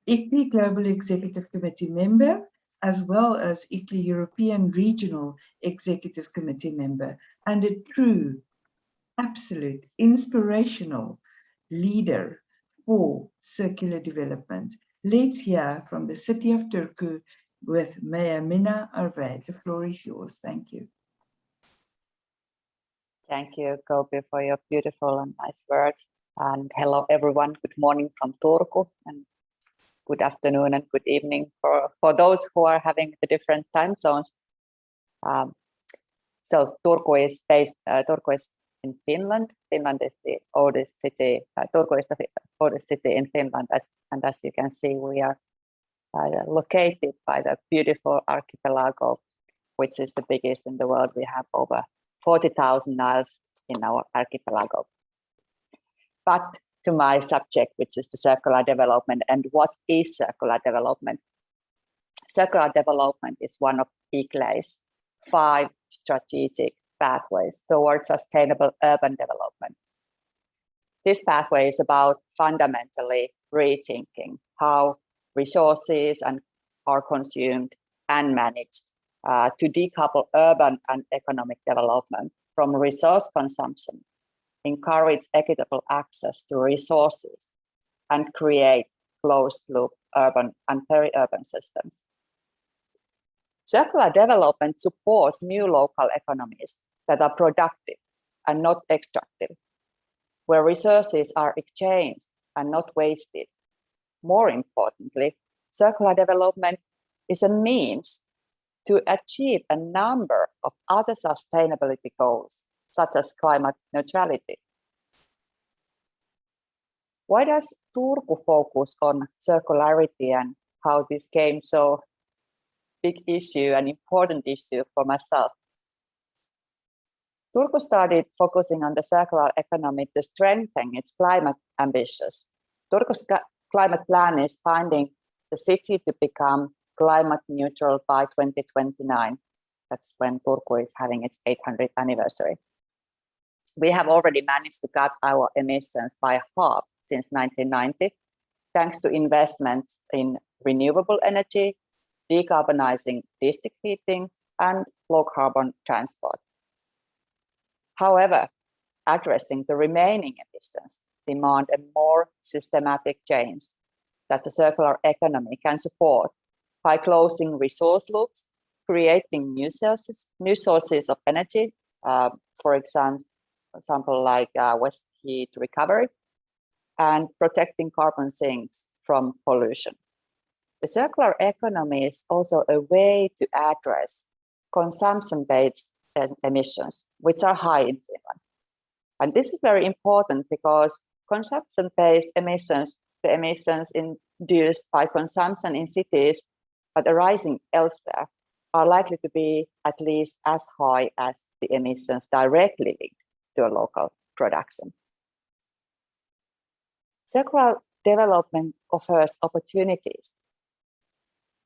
ICLEI Global Executive Committee member, as well as ICLEI European Regional Executive Committee member, and a true absolute inspirational leader for circular development. Let's hear from the city of Turku with Mayor Minna Arve. The floor is yours. Thank you. Thank you, Kobe, for your beautiful and nice words. And hello, everyone. Good morning from Turku, and good afternoon and good evening for those who are having the different time zones. So Turku is based. Turku is in Finland. Finland is the oldest city. Turku is the oldest city in Finland, and as you can see, we are located by the beautiful archipelago, which is the biggest in the world. We have over 40,000 isles in our archipelago. But to my subject, which is the circular development, and what is circular development? Circular development is one of ICLEI's 5 strategic pathways towards sustainable urban development. This pathway is about fundamentally rethinking how resources are consumed and managed to decouple urban and economic development from resource consumption, encourage equitable access to resources, and create closed-loop urban and peri-urban systems. Circular development supports new local economies that are productive and not extractive, where resources are exchanged and not wasted. More importantly, circular development is a means to achieve a number of other sustainability goals, such as climate neutrality. Why does Turku focus on circularity and how this came so big issue, an important issue for myself? Turku started focusing on the circular economy to strengthen its climate ambitions. Turku's climate plan is finding the city to become climate neutral by 2029. That's when Turku is having its 800th anniversary. We have already managed to cut our emissions by half since 1990, thanks to investments in renewable energy, decarbonizing district heating, and low carbon transport. However, addressing the remaining emissions demand a more systematic change that the circular economy can support by closing resource loops, creating new sources of energy, for example, like waste heat recovery, and protecting carbon sinks from pollution. The circular economy is also a way to address consumption-based emissions, which are high in Finland. And this is very important because consumption-based emissions, the emissions induced by consumption in cities but arising elsewhere, are likely to be at least as high as the emissions directly linked to a local production. Circular development offers opportunities.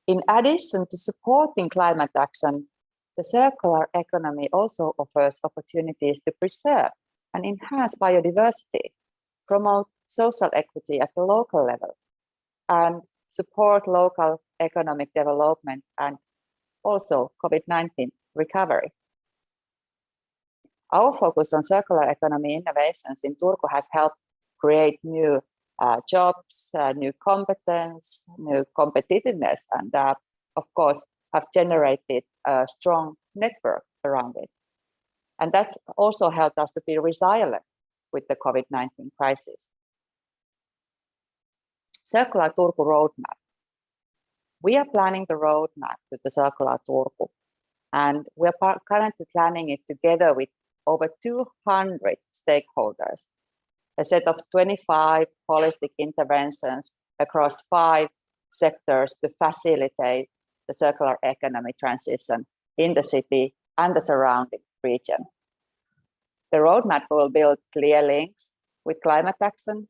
In addition to supporting climate action, the circular economy also offers opportunities to preserve and enhance biodiversity, promote social equity at the local level, and support local economic development and also COVID-19 recovery. Our focus on circular economy innovations in Turku has helped create new jobs, new competence, new competitiveness, and of course have generated a strong network around it. And that's also helped us to be resilient with the COVID-19 crisis. Circular Turku roadmap. We are planning the roadmap to the Circular Turku, and we are currently planning it together with over 200 stakeholders, a set of 25 holistic interventions across 5 sectors to facilitate the circular economy transition in the city and the surrounding region. The roadmap will build clear links with climate action,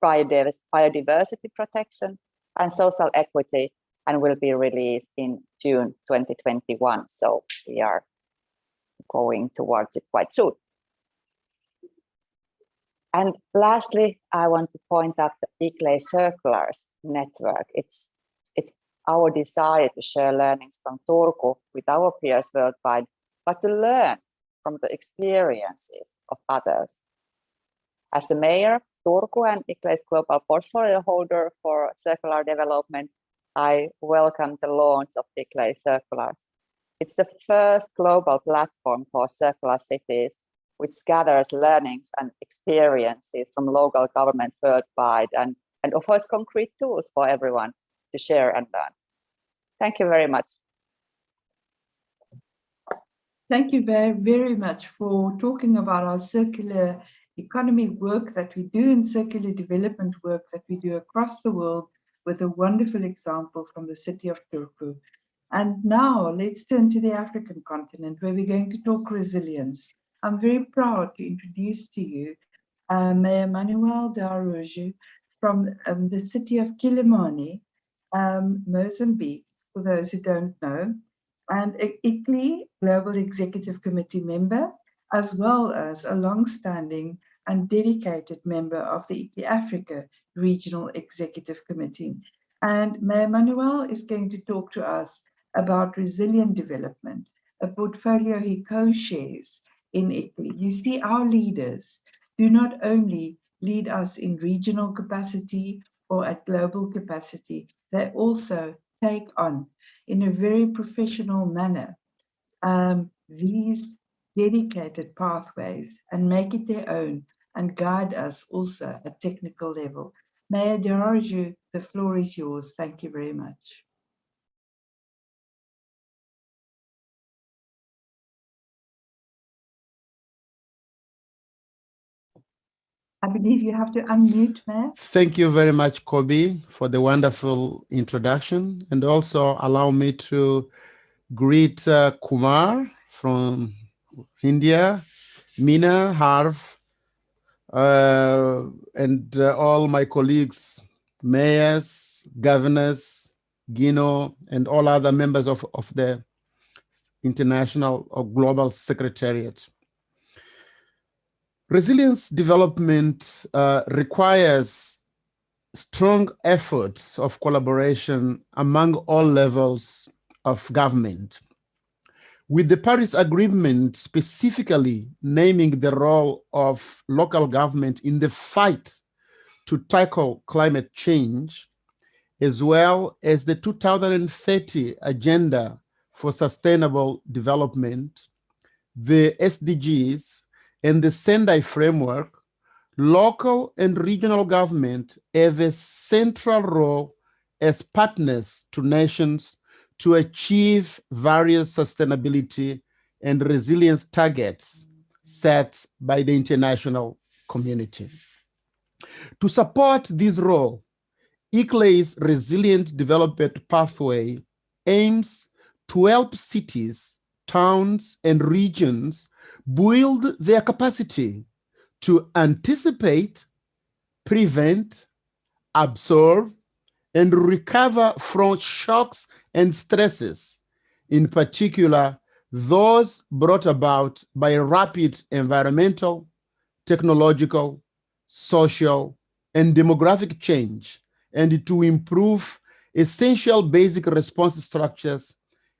biodiversity protection, and social equity, and will be released in June 2021. So we are going towards it quite soon. And lastly, I want to point out the ICLEI Circulars Network. It's our desire to share learnings from Turku with our peers worldwide, but to learn from the experiences of others As the mayor, Turku and ICLEI's global portfolio holder for circular development, I welcome the launch of ICLEI Circulars. It's the first global platform for circular cities, which gathers learnings and experiences from local governments worldwide and offers concrete tools for everyone to share and learn. Thank you very much. Thank you very, very much for talking about our circular economy work that we do and circular development work that we do across the world, with a wonderful example from the city of Turku. And now let's turn to the African continent, where we're going to talk resilience. I'm very proud to introduce to you Mayor Manuel D'Araújo from the city of Quilimane, Mozambique, for those who don't know, and ICLEI Global Executive Committee member, as well as a long-standing and dedicated member of the ICLEI Africa Regional Executive Committee. And Mayor Manuel is going to talk to us about resilient development, a portfolio he co-shares in ICLEI. You see, our leaders do not only lead us in regional capacity or at global capacity, they also take on in a very professional manner these dedicated pathways and make it their own and guide us also at technical level. Mayor D'Araújo, the floor is yours. Thank you very much. I believe you have to unmute, Mayor. Thank you very much, Kobe, for the wonderful introduction. And also allow me to greet Kumar from India, Meena, Harv, and all my colleagues, mayors, governors, Gino, and all other members of the International or Global Secretariat. Resilience development requires strong efforts of collaboration among all levels of government. With the Paris Agreement specifically naming the role of local government in the fight to tackle climate change, as well as the 2030 Agenda for Sustainable Development, the SDGs, and the Sendai framework, local and regional government have a central role as partners to nations to achieve various sustainability and resilience targets set by the international community. To support this role, ICLEI's Resilient Development Pathway aims to help cities, towns, and regions build their capacity to anticipate, prevent, absorb, and recover from shocks and stresses, in particular, those brought about by rapid environmental, technological, social, and demographic change, and to improve essential basic response structures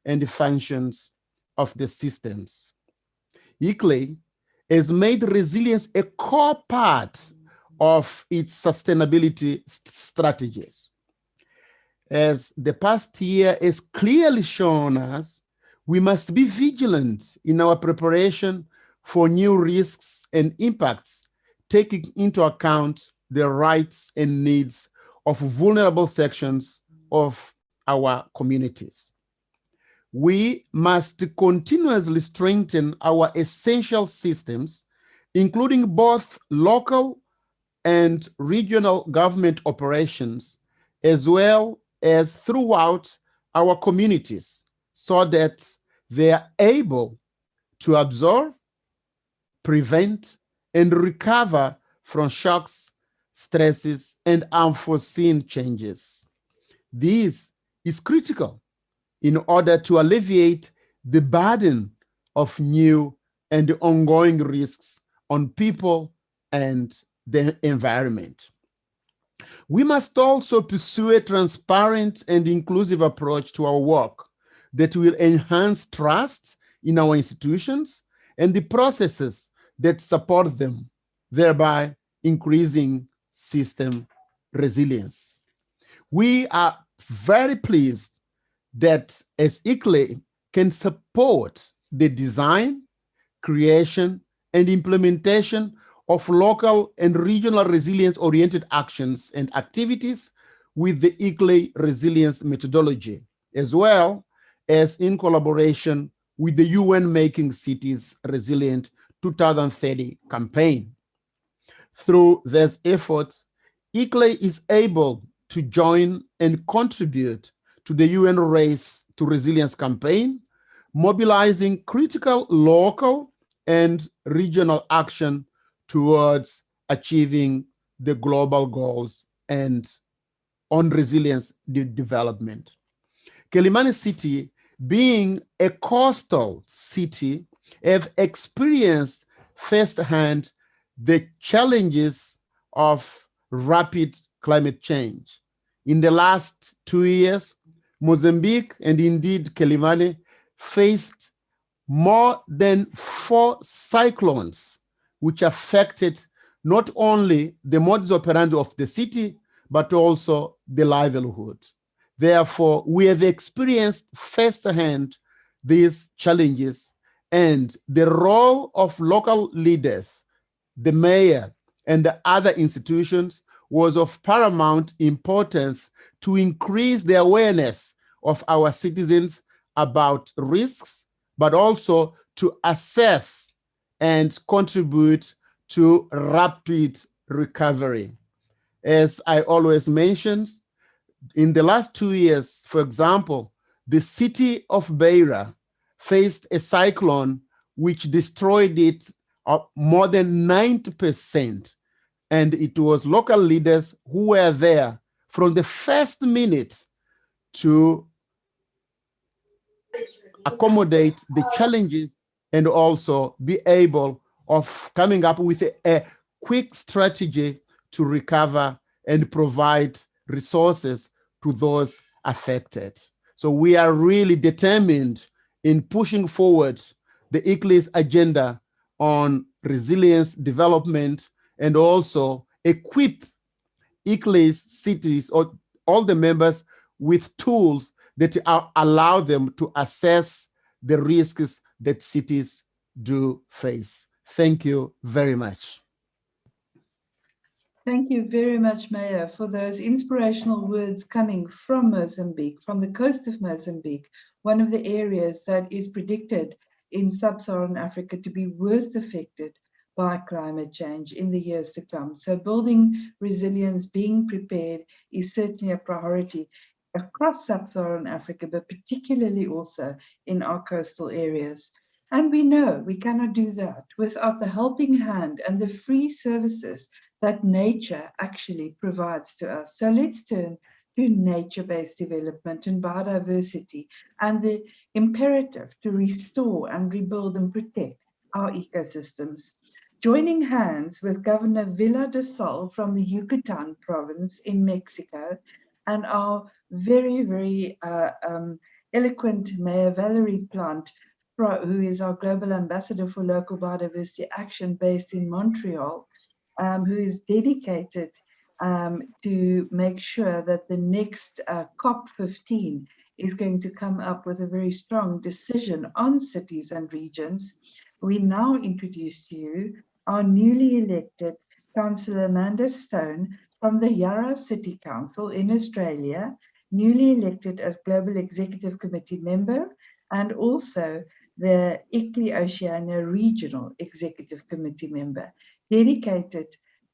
and functions of the systems. ICLEI has made resilience a core part of its sustainability strategies. As the past year has clearly shown us, we must be vigilant in our preparation for new risks and impacts, taking into account the rights and needs of vulnerable sections of our communities. We must continuously strengthen our essential systems, including both local and regional government operations, as well as throughout our communities, so that they are able to absorb, prevent, and recover from shocks, stresses, and unforeseen changes. This is critical in order to alleviate the burden of new and ongoing risks on people and the environment. We must also pursue a transparent and inclusive approach to our work that will enhance trust in our institutions and the processes that support them, thereby increasing system resilience. We are very pleased that as ICLEI can support the design, creation, and implementation of local and regional resilience-oriented actions and activities with the ICLEI resilience methodology, as well as in collaboration with the UN Making Cities Resilient 2030 campaign. Through these efforts, ICLEI is able to join and contribute to the UN Race to Resilience campaign, mobilizing critical local and regional action towards achieving the global goals and on resilience development. Kilimani City, being a coastal city, have experienced firsthand the challenges of rapid climate change. In the last 2 years, Mozambique and indeed Kilimani faced more than 4 cyclones, which affected not only the modus operandi of the city, but also the livelihood. Therefore, we have experienced firsthand these challenges, and the role of local leaders, the mayor, and the other institutions was of paramount importance to increase the awareness of our citizens about risks, but also to assess and contribute to rapid recovery. As I always mention, in the last 2 years, for example, the city of Beira faced a cyclone which destroyed it more than 90%. And it was local leaders who were there from the first minute to accommodate the challenges and also be able of coming up with a quick strategy to recover and provide resources to those affected. So we are really determined in pushing forward the ICLEI's agenda on resilience development and also equip ICLEI's cities or all the members with tools that allow them to assess the risks that cities do face. Thank you very much. Thank you very much, Mayor, for those inspirational words coming from Mozambique, from the coast of Mozambique, one of the areas that is predicted in sub-Saharan Africa to be worst affected by climate change in the years to come. So building resilience, being prepared is certainly a priority across sub-Saharan Africa, but particularly also in our coastal areas. And we know we cannot do that without the helping hand and the free services that nature actually provides to us. So let's turn to nature-based development and biodiversity and the imperative to restore and rebuild and protect our ecosystems. Joining hands with Governor Villa de Sol from the Yucatan province in Mexico and our very, very eloquent Mayor Valerie Plant, who is our global ambassador for local biodiversity action based in Montreal, who is dedicated to make sure that the next COP15 is going to come up with a very strong decision on cities and regions. We now introduce to you our newly elected Councillor Amanda Stone from the Yarra City Council in Australia, newly elected as Global Executive Committee member, and also the ICLEI Oceania Regional Executive Committee member, dedicated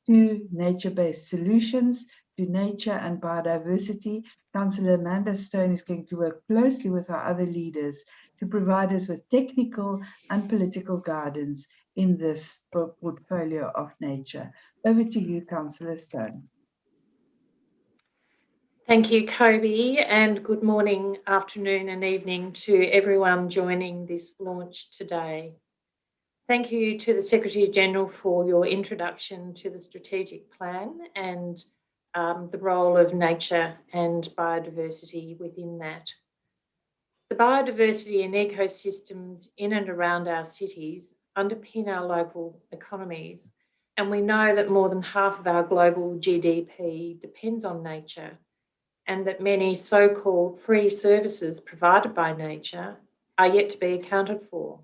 to nature-based solutions, to nature and biodiversity. Councillor Amanda Stone is going to work closely with our other leaders to provide us with technical and political guidance in this portfolio of nature. Over to you, Councillor Stone. Thank you, Kobe, and good morning, afternoon and evening to everyone joining this launch today. Thank you to the Secretary-General for your introduction to the strategic plan and the role of nature and biodiversity within that. The biodiversity and ecosystems in and around our cities underpin our local economies And we know that more than half of our global GDP depends on nature, and that many so-called free services provided by nature are yet to be accounted for.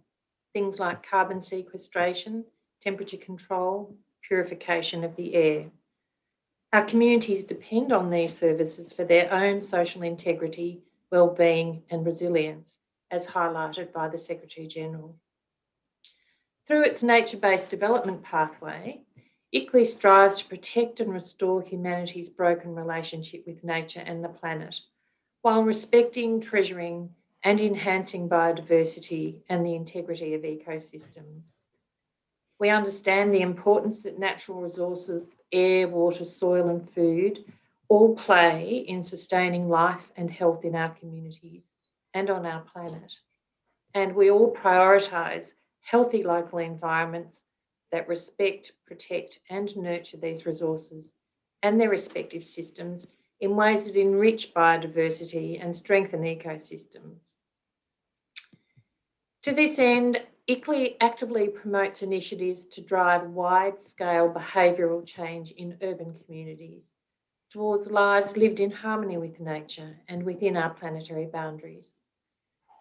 Things like carbon sequestration, temperature control, purification of the air. Our communities depend on these services for their own social integrity, well-being and resilience, as highlighted by the Secretary-General. Through its nature-based development pathway, ICLEI strives to protect and restore humanity's broken relationship with nature and the planet, while respecting, treasuring and enhancing biodiversity and the integrity of ecosystems. We understand the importance that natural resources, air, water, soil and food all play in sustaining life and health in our communities and on our planet. And we all prioritise healthy local environments that respect, protect and nurture these resources and their respective systems in ways that enrich biodiversity and strengthen ecosystems. To this end, ICLEI actively promotes initiatives to drive wide-scale behavioural change in urban communities towards lives lived in harmony with nature and within our planetary boundaries.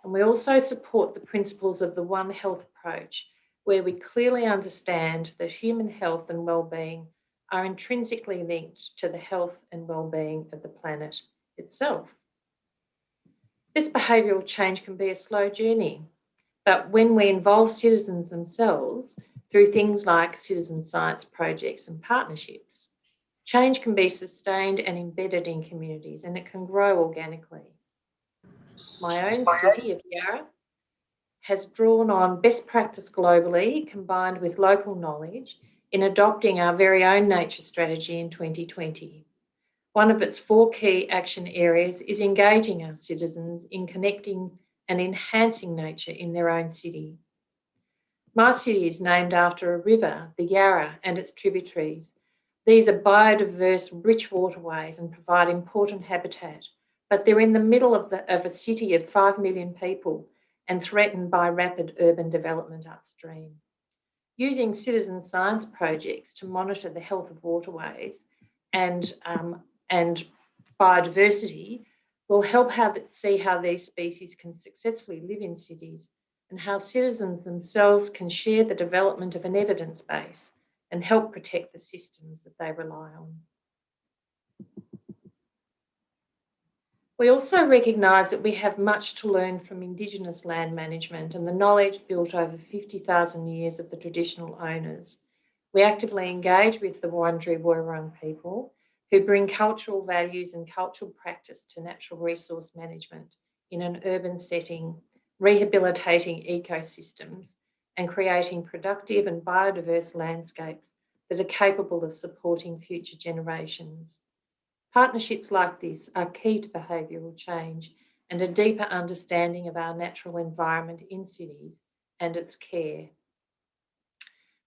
And we also support the principles of the One Health approach, where we clearly understand that human health and well-being are intrinsically linked to the health and well-being of the planet itself. This behavioural change can be a slow journey, but when we involve citizens themselves through things like citizen science projects and partnerships, change can be sustained and embedded in communities, and it can grow organically. My own city of Yarra has drawn on best practice globally, combined with local knowledge, in adopting our very own nature strategy in 2020. One of its 4 key action areas is engaging our citizens in connecting and enhancing nature in their own city. My city is named after a river, the Yarra, and its tributaries. These are biodiverse, rich waterways and provide important habitat, but they're in the middle of a city of 5 million people and threatened by rapid urban development upstream. Using citizen science projects to monitor the health of waterways and biodiversity will help see how these species can successfully live in cities and how citizens themselves can share the development of an evidence base and help protect the systems that they rely on. We also recognise that we have much to learn from Indigenous land management and the knowledge built over 50,000 years of the traditional owners. We actively engage with the Wurundjeri Woi-wurrung people, who bring cultural values and cultural practice to natural resource management in an urban setting, rehabilitating ecosystems and creating productive and biodiverse landscapes that are capable of supporting future generations. Partnerships like this are key to behavioural change and a deeper understanding of our natural environment in cities and its care.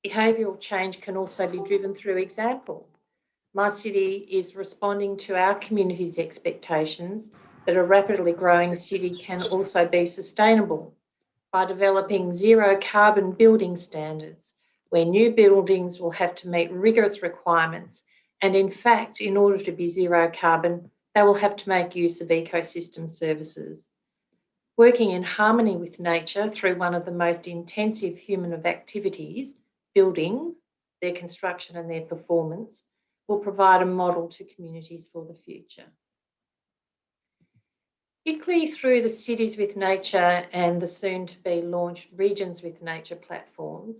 Behavioural change can also be driven through example. My city is responding to our community's expectations that a rapidly growing city can also be sustainable by developing zero carbon building standards, where new buildings will have to meet rigorous requirements. And in fact, in order to be zero carbon, they will have to make use of ecosystem services. Working in harmony with nature through one of the most intensive human activities, buildings, their construction and their performance, will provide a model to communities for the future. ICLEI, through the Cities with Nature and the soon-to-be launched Regions with Nature platforms,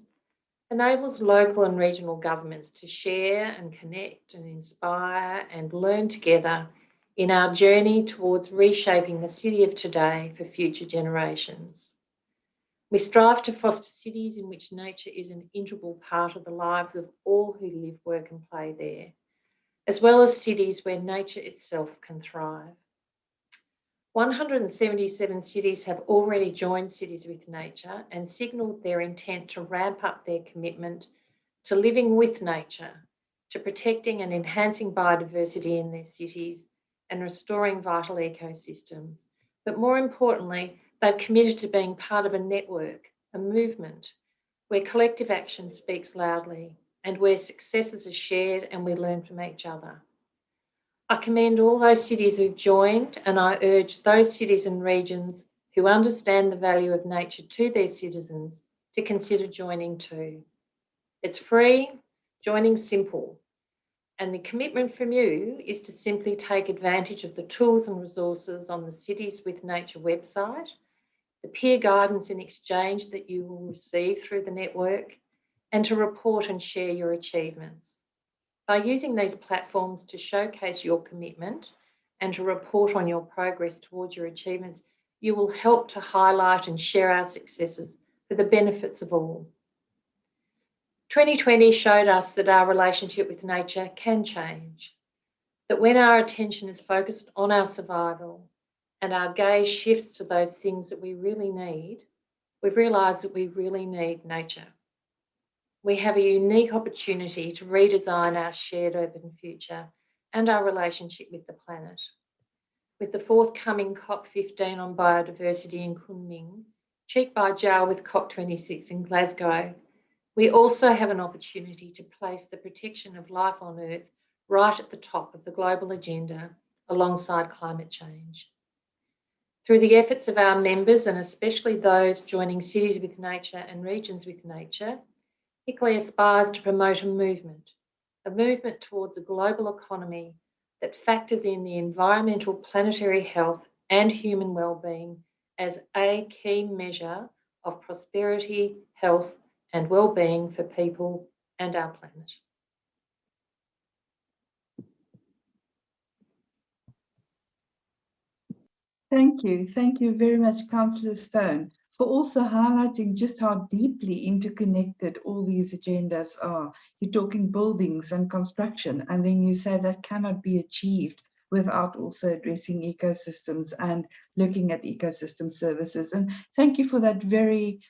enables local and regional governments to share and connect and inspire and learn together in our journey towards reshaping the city of today for future generations. We strive to foster cities in which nature is an integral part of the lives of all who live, work and play there, as well as cities where nature itself can thrive. 177 cities have already joined Cities with Nature and signalled their intent to ramp up their commitment to living with nature, to protecting and enhancing biodiversity in their cities and restoring vital ecosystems. But more importantly, they've committed to being part of a network, a movement, where collective action speaks loudly and where successes are shared and we learn from each other. I commend all those cities who've joined, and I urge those cities and regions who understand the value of nature to their citizens to consider joining too. It's free, joining's simple, and the commitment from you is to simply take advantage of the tools and resources on the Cities with Nature website, the peer guidance and exchange that you will receive through the network, and to report and share your achievements. By using these platforms to showcase your commitment and to report on your progress towards your achievements, you will help to highlight and share our successes for the benefits of all. 2020 showed us that our relationship with nature can change, that when our attention is focused on our survival and our gaze shifts to those things that we really need, we've realised that we really need nature. We have a unique opportunity to redesign our shared urban future and our relationship with the planet. With the forthcoming COP15 on biodiversity in Kunming, cheek by jowl with COP26 in Glasgow, we also have an opportunity to place the protection of life on Earth right at the top of the global agenda alongside climate change. Through the efforts of our members, and especially those joining Cities with Nature and Regions with Nature, ICLEI aspires to promote a movement towards a global economy that factors in the environmental, planetary health and human well-being as a key measure of prosperity, health and well-being for people and our planet. Thank you very much, Councillor Stone, for also highlighting just how deeply interconnected all these agendas are. You're talking buildings and construction, and then you say that cannot be achieved without also addressing ecosystems and looking at ecosystem services. And thank you for that very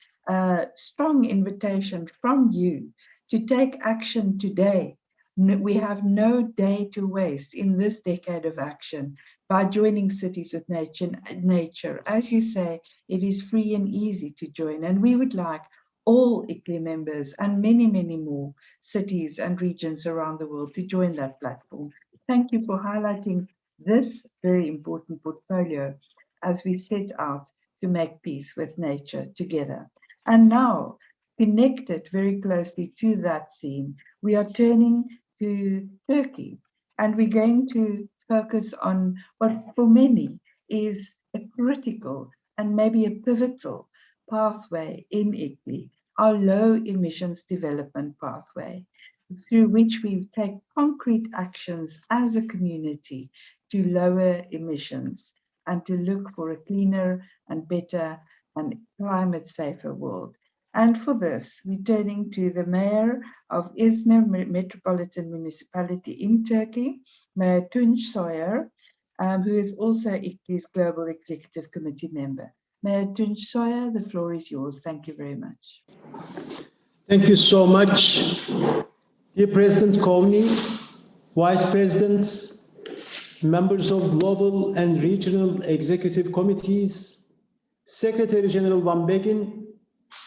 strong invitation from you to take action today. We have no day to waste in this decade of action by joining Cities with Nature. As you say, it is free and easy to join, and we would like all ICLEI members and many, many more cities and regions around the world to join that platform. Thank you for highlighting this very important portfolio as we set out to make peace with nature together. And now, connected very closely to that theme, we are turning to Turkey, and we're going to focus on what for many is a critical and maybe a pivotal pathway in ICLEI, our low emissions development pathway, through which we take concrete actions as a community to lower emissions and to look for a cleaner and better and climate safer world. And for this, we're turning to the Mayor of Izmir Metropolitan Municipality in Turkey, Mayor Tunç Soyer, who is also ICLEI's Global Executive Committee member. Mayor Tunç Soyer, the floor is yours. Thank you very much. Thank you so much, dear President Kovni, Vice Presidents, members of Global and Regional Executive Committees, Secretary General Van Begin,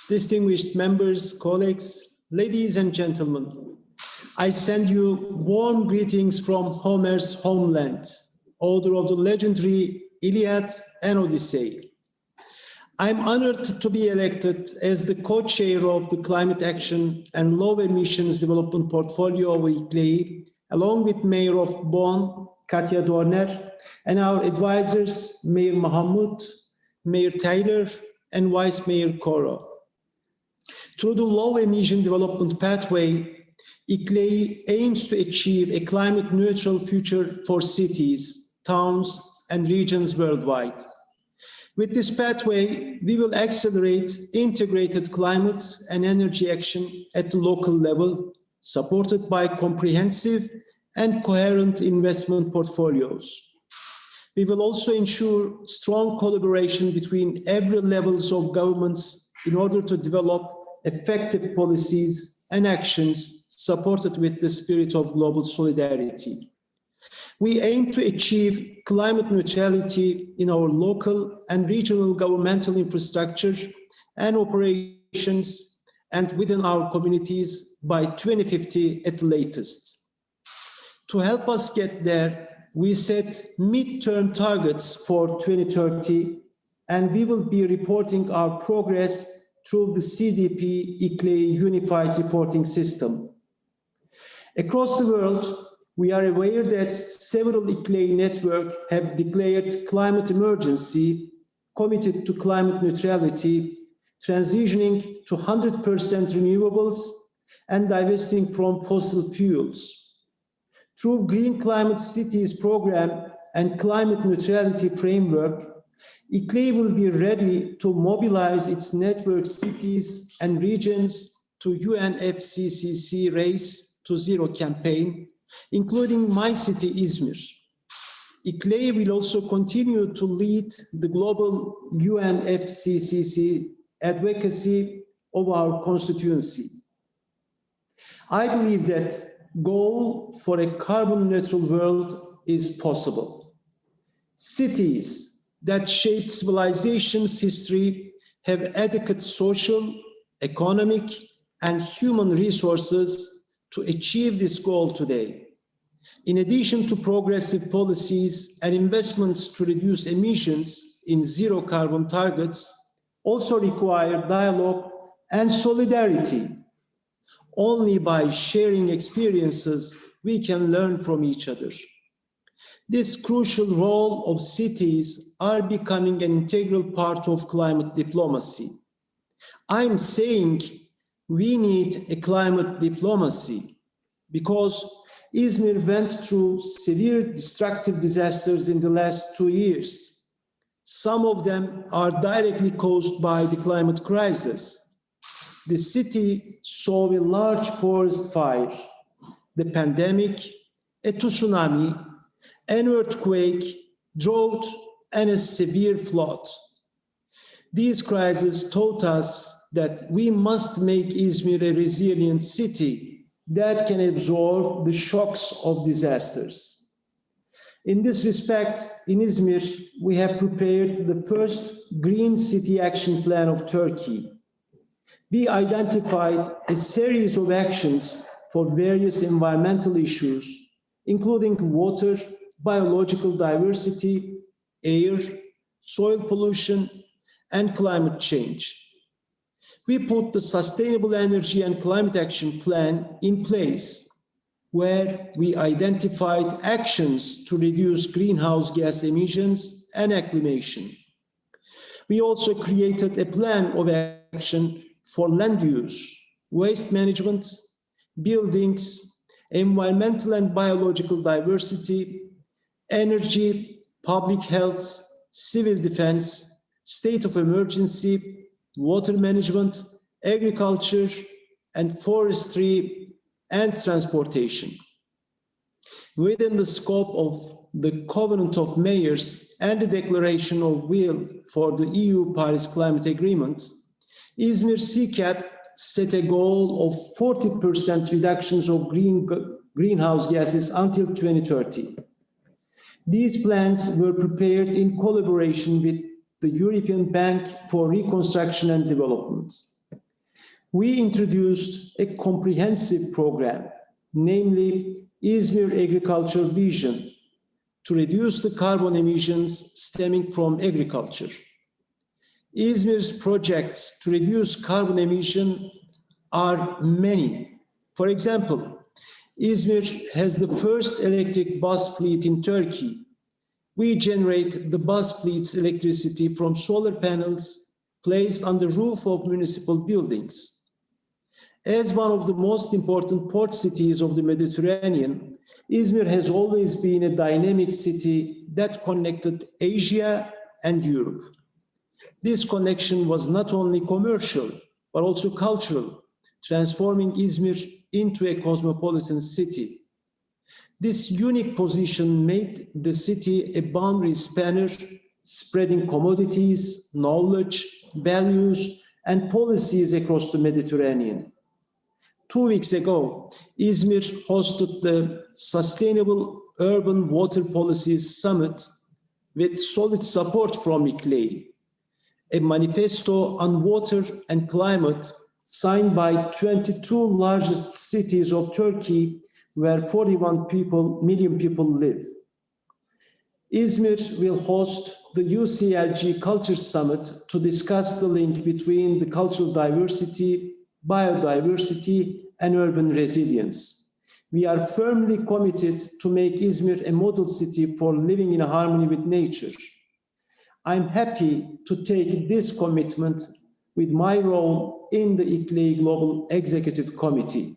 distinguished members, colleagues, ladies and gentlemen. I send you warm greetings from Homer's homeland, author of the legendary Iliad and Odyssey. I'm honored to be elected as the co-chair of the Climate Action and Low Emissions Development Portfolio of ICLEI, along with Mayor of Bonn, Katja Dorner, and our advisors, Mayor Mahmoud, Mayor Taylor, and Vice Mayor Koro. Through the low emission development pathway, ICLEI aims to achieve a climate neutral future for cities, towns, and regions worldwide. With this pathway, we will accelerate integrated climate and energy action at the local level, supported by comprehensive and coherent investment portfolios. We will also ensure strong collaboration between every levels of governments in order to develop effective policies and actions supported with the spirit of global solidarity. We aim to achieve climate neutrality in our local and regional governmental infrastructure and operations and within our communities by 2050 at the latest. To help us get there, we set midterm targets for 2030, and we will be reporting our progress through the CDP ICLEI Unified Reporting System. Across the world, we are aware that several ICLEI networks have declared climate emergency, committed to climate neutrality, transitioning to 100% renewables, and divesting from fossil fuels. Through Green Climate Cities program and climate neutrality framework, ICLEI will be ready to mobilize its network cities and regions to UNFCCC Race to Zero campaign, including my city, Izmir. ICLEI will also continue to lead the global UNFCCC advocacy of our constituency. I believe that goal for a carbon neutral world is possible. Cities that shape civilization's history have adequate social, economic, and human resources to achieve this goal today. In addition to progressive policies and investments to reduce emissions in zero carbon targets, also require dialogue and solidarity. Only by sharing experiences, we can learn from each other. This crucial role of cities are becoming an integral part of climate diplomacy. I'm saying we need a climate diplomacy because Izmir went through severe destructive disasters in the last 2 years. Some of them are directly caused by the climate crisis. The city saw a large forest fire, the pandemic, a tsunami, an earthquake, drought, and a severe flood. These crises taught us that we must make Izmir a resilient city that can absorb the shocks of disasters. In this respect, in Izmir, we have prepared the first Green City Action Plan of Turkey. We identified a series of actions for various environmental issues, including water, biological diversity, air, soil pollution, and climate change. We put the Sustainable Energy and Climate Action Plan in place, where we identified actions to reduce greenhouse gas emissions and acclimation. We also created a plan of action for land use, waste management, buildings, environmental and biological diversity, energy, public health, civil defense, state of emergency, water management, agriculture, and forestry, and transportation. Within the scope of the Covenant of Mayors and the Declaration of Will for the EU Paris Climate Agreement, Izmir CCAP set a goal of 40% reductions of greenhouse gases until 2030. These plans were prepared in collaboration with the European Bank for Reconstruction and Development. We introduced a comprehensive program, namely Izmir Agricultural Vision, to reduce the carbon emissions stemming from agriculture. Izmir's projects to reduce carbon emission are many. For example, Izmir has the first electric bus fleet in Turkey. We generate the bus fleet's electricity from solar panels placed on the roof of municipal buildings. As one of the most important port cities of the Mediterranean, Izmir has always been a dynamic city that connected Asia and Europe. This connection was not only commercial, but also cultural, transforming Izmir into a cosmopolitan city. This unique position made the city a boundary spanner, spreading commodities, knowledge, values, and policies across the Mediterranean. 2 weeks ago, Izmir hosted the Sustainable Urban Water Policies Summit with solid support from ICLEI. A manifesto on water and climate signed by 22 largest cities of Turkey, where 41 million people live. Izmir will host the UCLG Culture Summit to discuss the link between the cultural diversity, biodiversity, and urban resilience. We are firmly committed to make Izmir a model city for living in harmony with nature. I'm happy to take this commitment with my role in the ICLEI Global Executive Committee.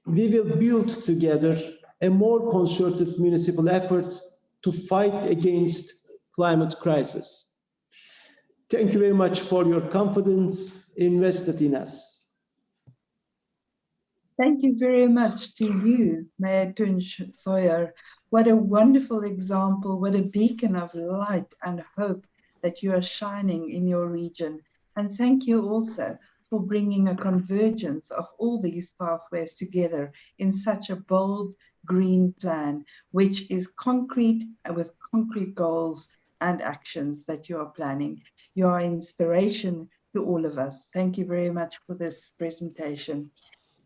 We will build together a more concerted municipal effort to fight against climate crisis. Thank you very much for your confidence invested in us. Thank you very much to you, Mayor Tunç Soyer. What a wonderful example, what a beacon of light and hope that you are shining in your region. And thank you also for bringing a convergence of all these pathways together in such a bold green plan, which is concrete with concrete goals and actions that you are planning. You are inspiration to all of us. Thank you very much for this presentation.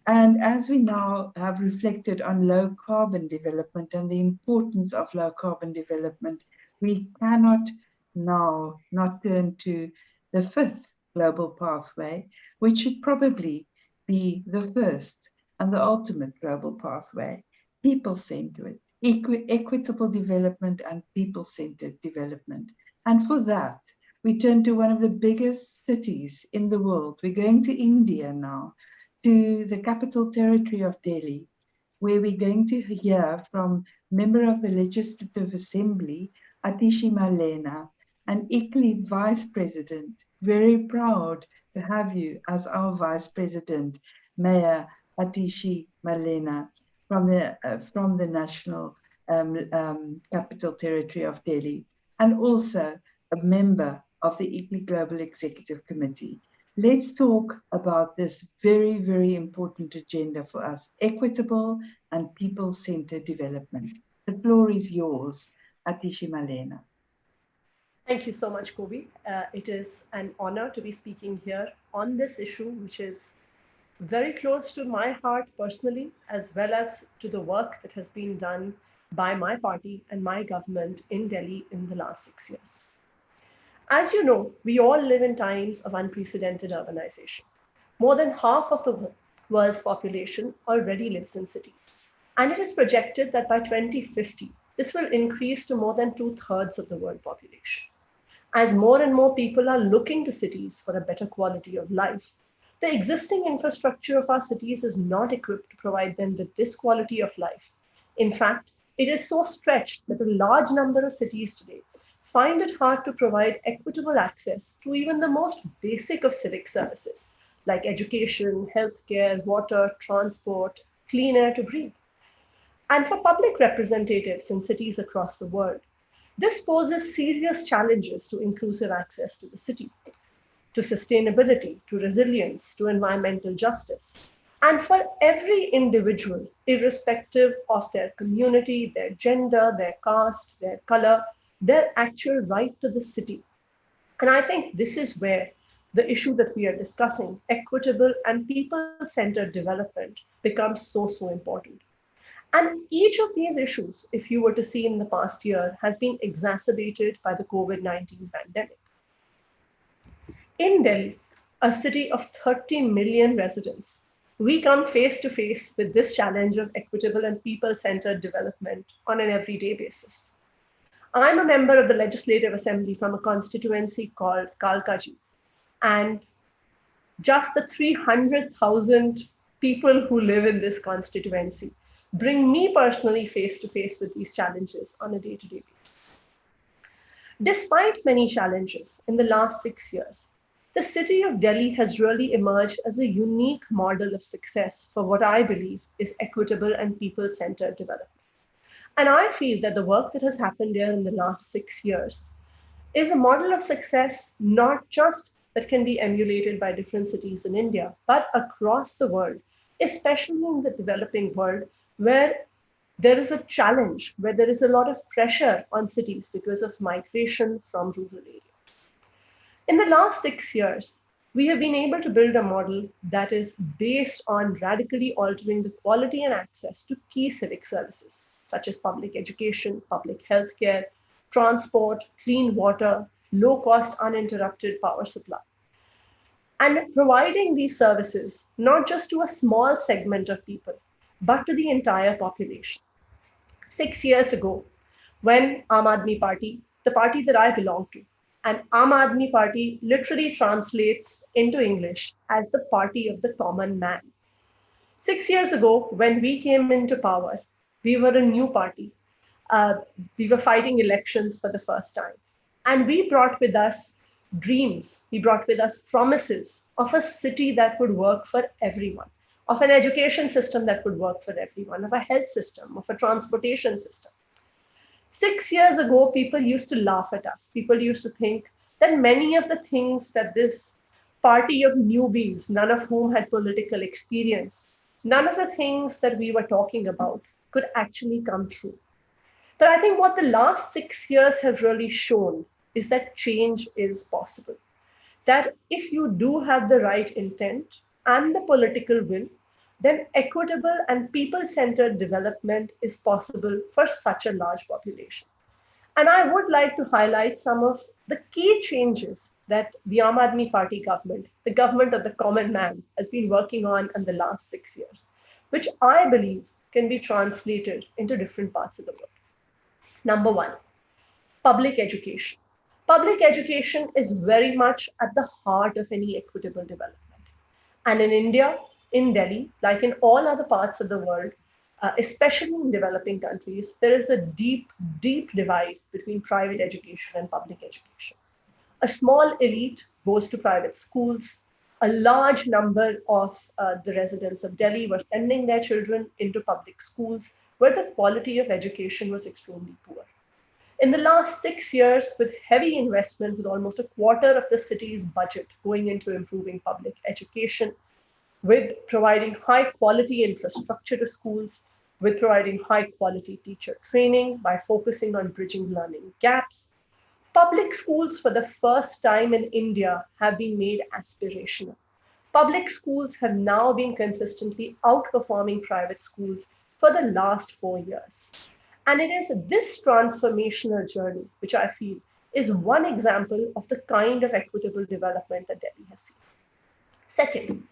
And as we now have reflected on low carbon development and the importance of low carbon development, we cannot now not turn to the fifth global pathway, which should probably be the first and the ultimate global pathway, people-centered, equitable development and people-centered development. And for that, we turn to one of the biggest cities in the world. We're going to India now, to the capital territory of Delhi, where we're going to hear from member of the Legislative Assembly, Atishi Malena, and ICLEI Vice President. Very proud to have you as our Vice President, Mayor Atishi Malena, from the National Capital Territory of Delhi, and also a member of the ICLEI Global Executive Committee. Let's talk about this very, very important agenda for us, equitable and people-centered development. The floor is yours, Atishi Malena. Thank you so much, Kobi. It is an honor to be speaking here on this issue, which is very close to my heart personally, as well as to the work that has been done by my party and my government in Delhi in the last 6 years. As you know, we all live in times of unprecedented urbanization. More than half of the world's population already lives in cities. And it is projected that by 2050, this will increase to more than 2/3 of the world population. As more and more people are looking to cities for a better quality of life, the existing infrastructure of our cities is not equipped to provide them with this quality of life. In fact, it is so stretched that a large number of cities today find it hard to provide equitable access to even the most basic of civic services, like education, healthcare, water, transport, clean air to breathe. And for public representatives in cities across the world, this poses serious challenges to inclusive access to the city, to sustainability, to resilience, to environmental justice. And for every individual, irrespective of their community, their gender, their caste, their color, their actual right to the city. And I think this is where the issue that we are discussing, equitable and people-centered development, becomes so important. And each of these issues, if you were to see in the past year, has been exacerbated by the COVID-19 pandemic. In Delhi, a city of 30 million residents, we come face to face with this challenge of equitable and people-centered development on an everyday basis. I'm a member of the Legislative Assembly from a constituency called Kalkaji, and just the 300,000 people who live in this constituency bring me personally face to face with these challenges on a day-to-day basis. Despite many challenges in the last 6 years, the city of Delhi has really emerged as a unique model of success for what I believe is equitable and people-centered development. And I feel that the work that has happened there in the last 6 years is a model of success, not just that can be emulated by different cities in India, but across the world, especially in the developing world, where there is a challenge, where there is a lot of pressure on cities because of migration from rural areas. In the last 6 years, we have been able to build a model that is based on radically altering the quality and access to key civic services, such as public education, public healthcare, transport, clean water, low-cost uninterrupted power supply. And providing these services, not just to a small segment of people, but to the entire population. 6 years ago, when Aam Aadmi Party, the party that I belong to, and Aam Aadmi Party literally translates into English as the party of the common man. 6 years ago, when we came into power, we were a new party. We were fighting elections for the first time. And we brought with us dreams, we brought with us promises of a city that would work for everyone, of an education system that would work for everyone, of a health system, of a transportation system. 6 years ago, people used to laugh at us. People used to think that many of the things that this party of newbies, none of whom had political experience, none of the things that we were talking about could actually come true. But I think what the last 6 years have really shown is that change is possible. That if you do have the right intent and the political will, then equitable and people-centered development is possible for such a large population. And I would like to highlight some of the key changes that the Aam Aadmi Party government, the government of the common man, has been working on in the last 6 years, which I believe can be translated into different parts of the world. Number one, public education. Public education is very much at the heart of any equitable development. And in India, in Delhi, like in all other parts of the world, especially in developing countries, there is a deep, deep divide between private education and public education. A small elite goes to private schools. A large number of the residents of Delhi were sending their children into public schools where the quality of education was extremely poor. In the last 6 years, with heavy investment, with almost a quarter of the city's budget going into improving public education, with providing high quality infrastructure to schools, with providing high quality teacher training by focusing on bridging learning gaps, public schools for the first time in India have been made aspirational. Public schools have now been consistently outperforming private schools for the last 4 years. And it is this transformational journey, which I feel is one example of the kind of equitable development that Delhi has seen. Second,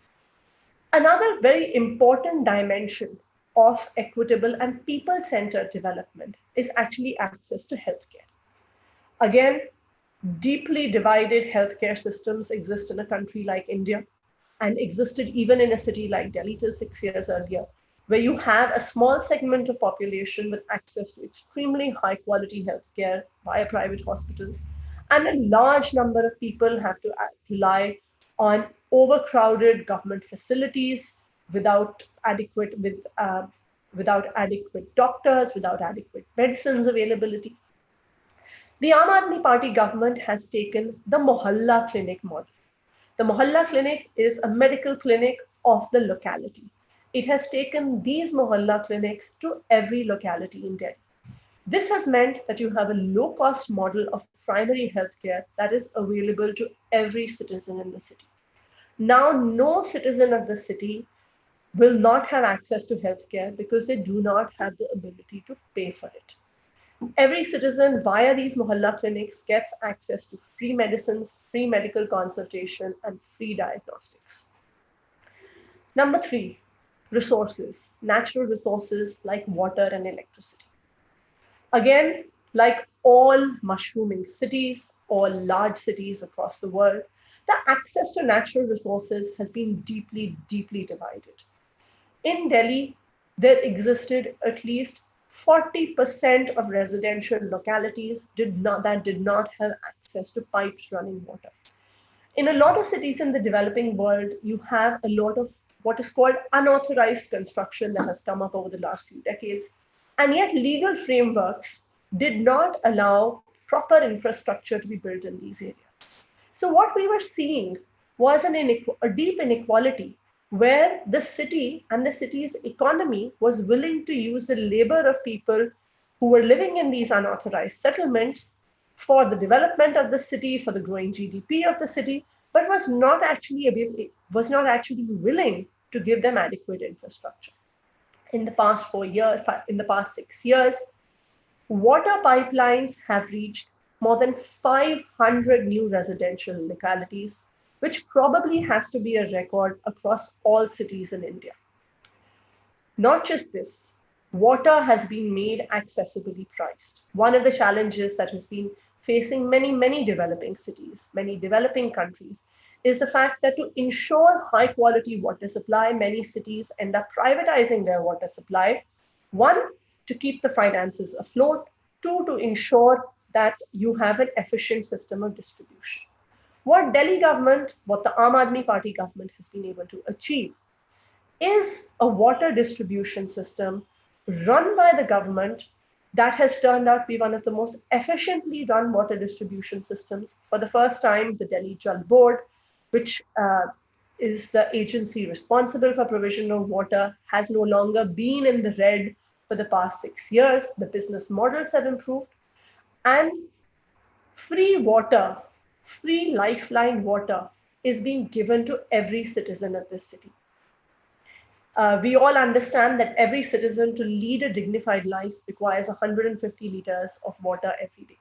another very important dimension of equitable and people-centered development is actually access to healthcare. Again, deeply divided healthcare systems exist in a country like India and existed even in a city like Delhi till 6 years earlier, where you have a small segment of population with access to extremely high quality healthcare via private hospitals, and a large number of people have to rely on overcrowded government facilities without adequate doctors, without adequate medicines availability. The Aam Aadmi Party government has taken the Mohalla clinic model. The Mohalla clinic is a medical clinic of the locality. It has taken these Mohalla clinics to every locality in Delhi. This has meant that you have a low-cost model of primary healthcare that is available to every citizen in the city. Now, no citizen of the city will not have access to healthcare because they do not have the ability to pay for it. Every citizen via these Mohalla clinics gets access to free medicines, free medical consultation, and free diagnostics. Number three, resources, natural resources like water and electricity. Again, like all mushrooming cities, all large cities across the world, the access to natural resources has been deeply, deeply divided. In Delhi, there existed at least 40% of residential localities that did not have access to pipes running water. In a lot of cities in the developing world, you have a lot of what is called unauthorized construction that has come up over the last few decades. And yet legal frameworks did not allow proper infrastructure to be built in these areas. So what we were seeing was a deep inequality where the city and the city's economy was willing to use the labor of people who were living in these unauthorized settlements for the development of the city, for the growing GDP of the city, but was not actually willing to give them adequate infrastructure. In the past 6 years, water pipelines have reached more than 500 new residential localities, which probably has to be a record across all cities in India. Not just this, water has been made accessibly priced. One of the challenges that has been facing many developing cities, many developing countries, is the fact that to ensure high quality water supply, many cities end up privatizing their water supply. One, to keep the finances afloat. Two, to ensure that you have an efficient system of distribution. What Delhi government, what the Aam Aadmi Party government has been able to achieve is a water distribution system run by the government that has turned out to be one of the most efficiently run water distribution systems. For the first time, the Delhi Jal Board, which is the agency responsible for provision of water, has no longer been in the red for the past 6 years. The business models have improved, and free water, free lifeline water is being given to every citizen of this city. We all understand that every citizen to lead a dignified life requires 150 liters of water every day.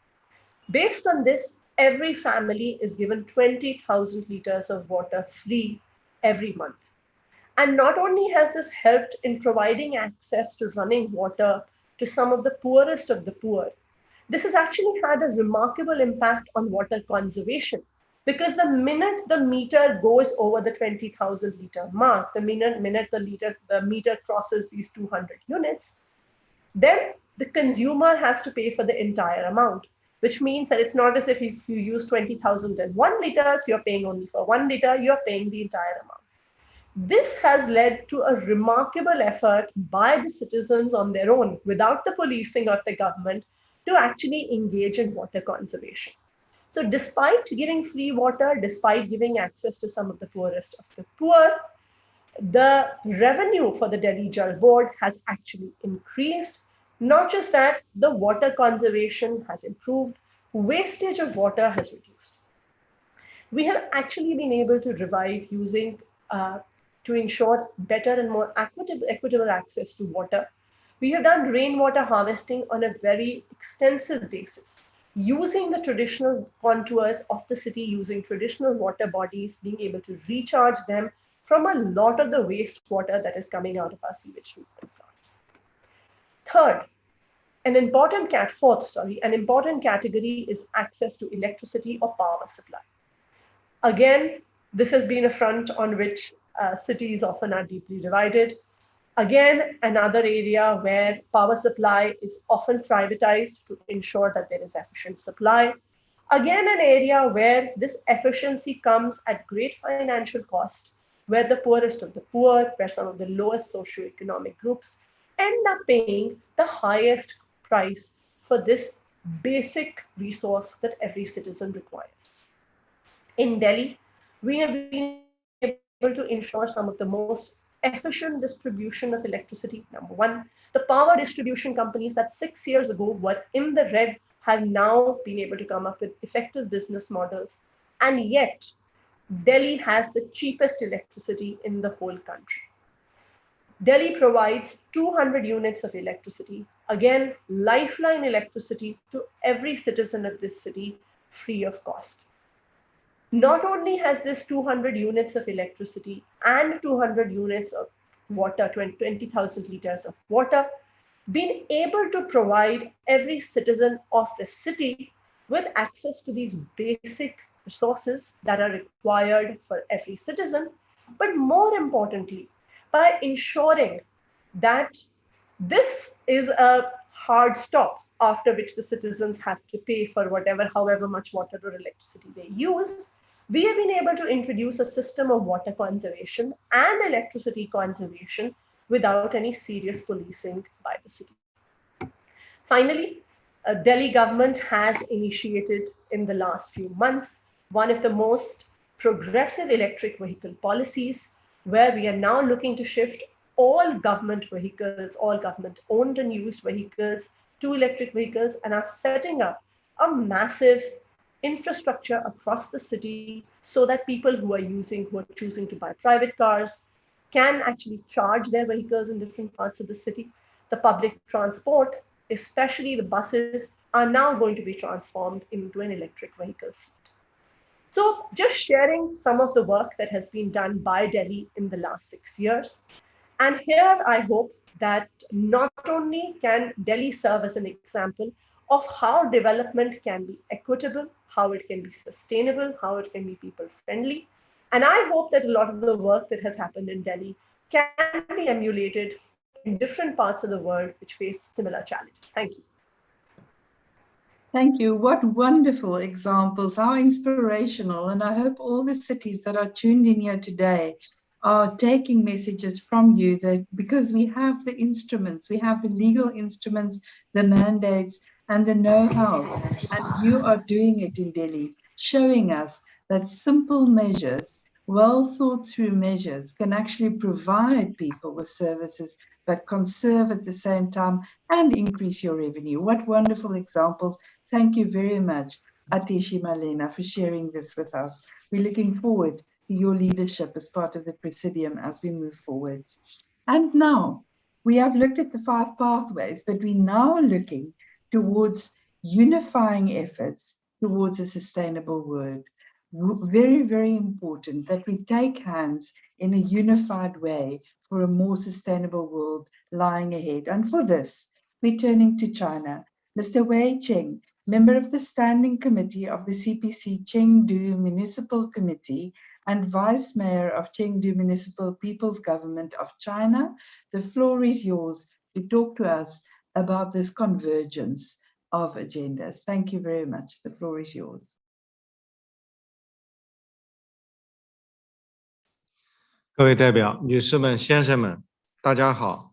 Based on this, every family is given 20,000 liters of water free every month. And not only has this helped in providing access to running water to some of the poorest of the poor, this has actually had a remarkable impact on water conservation, because the minute the meter goes over the 20,000 liter mark, the minute the meter crosses these 200 units, then the consumer has to pay for the entire amount, which means that it's not as if you use 20,001 liters, you're paying only for 1 liter, you're paying the entire amount. This has led to a remarkable effort by the citizens on their own, without the policing of the government, to actually engage in water conservation. So despite giving free water, despite giving access to some of the poorest of the poor, the revenue for the Delhi Jal Board has actually increased. Not just that, the water conservation has improved, wastage of water has reduced. We have actually been able to revive using to ensure better and more equitable access to water. We have done rainwater harvesting on a very extensive basis, using the traditional contours of the city, using traditional water bodies, being able to recharge them from a lot of the wastewater that is coming out of our sewage treatment plants. Third, an important category is access to electricity or power supply. Again, this has been a front on which cities often are deeply divided. Again, another area where power supply is often privatized to ensure that there is efficient supply. Again, an area where this efficiency comes at great financial cost, where the poorest of the poor, where some of the lowest socioeconomic groups end up paying the highest price for this basic resource that every citizen requires. In Delhi, we have been able to ensure some of the most efficient distribution of electricity. Number one, the power distribution companies that 6 years ago were in the red have now been able to come up with effective business models. And yet, Delhi has the cheapest electricity in the whole country. Delhi provides 200 units of electricity, again, lifeline electricity to every citizen of this city free of cost. Not only has this 200 units of electricity and 200 units of water, 20,000 liters of water, been able to provide every citizen of the city with access to these basic resources that are required for every citizen, but more importantly, by ensuring that this is a hard stop after which the citizens have to pay for however much water or electricity they use, we have been able to introduce a system of water conservation and electricity conservation without any serious policing by the city. Finally, Delhi government has initiated in the last few months one of the most progressive electric vehicle policies, where we are now looking to shift all government vehicles, all government owned and used vehicles to electric vehicles, and are setting up a massive infrastructure across the city so that people who are choosing to buy private cars can actually charge their vehicles in different parts of the city. The public transport, especially the buses, are now going to be transformed into an electric vehicle fleet. So just sharing some of the work that has been done by Delhi in the last 6 years. And here I hope that not only can Delhi serve as an example of how development can be equitable, how it can be sustainable, how it can be people friendly. And I hope that a lot of the work that has happened in Delhi can be emulated in different parts of the world which face similar challenges. Thank you. Thank you. What wonderful examples, how inspirational. And I hope all the cities that are tuned in here today are taking messages from you, that because we have the instruments, we have the legal instruments, the mandates, and the know-how, and you are doing it in Delhi, showing us that simple measures, well thought through measures, can actually provide people with services but conserve at the same time and increase your revenue. What wonderful examples. Thank you very much, Atishi Malena, for sharing this with us. We're looking forward to your leadership as part of the Presidium as we move forwards. And now, we have looked at the 5 pathways, but we're now looking towards unifying efforts towards a sustainable world. Very, very important that we take hands in a unified way for a more sustainable world lying ahead. And for this, we're turning to China. Mr. Wei Cheng, member of the Standing Committee of the CPC Chengdu Municipal Committee and Vice Mayor of Chengdu Municipal People's Government of China, the floor is yours to talk to us about this convergence of agendas. Thank you very much. The floor is yours. 各位代表、女士们、先生们，大家好！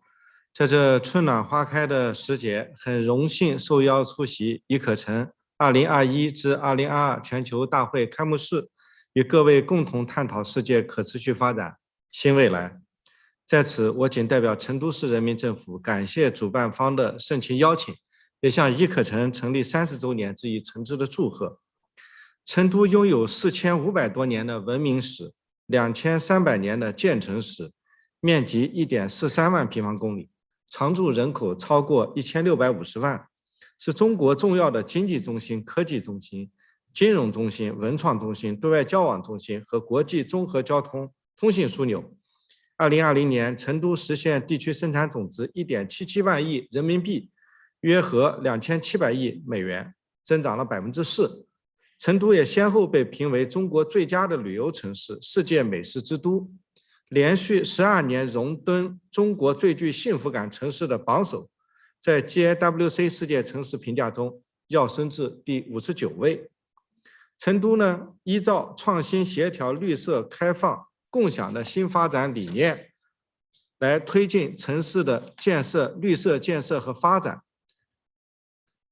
在这春暖花开的时节，很荣幸受邀出席李可成2021至2022全球大会开幕式，与各位共同探讨世界可持续发展新未来。在此，我谨代表成都市人民政府感谢主办方的盛情邀请，也向李可成成立30周年致以诚挚的祝贺。成都拥有4500多年的文明史。 2300年的建成史，面积1.43万平方公里，常住人口超过1650万，是中国重要的经济中心、科技中心、金融中心、文创中心、对外交往中心和国际综合交通通信枢纽。2020年，成都实现地区生产总值1.77万亿人民币，约合2700亿美元，增长了4%。 成都也先后被评为中国最佳的旅游城市、世界美食之都，连续12年荣登中国最具幸福感城市的榜首，在 GAWC 世界城市评价中跃升至第59位。成都呢，依照创新、协调、绿色、开放、共享的新发展理念，来推进城市的建设、绿色建设和发展，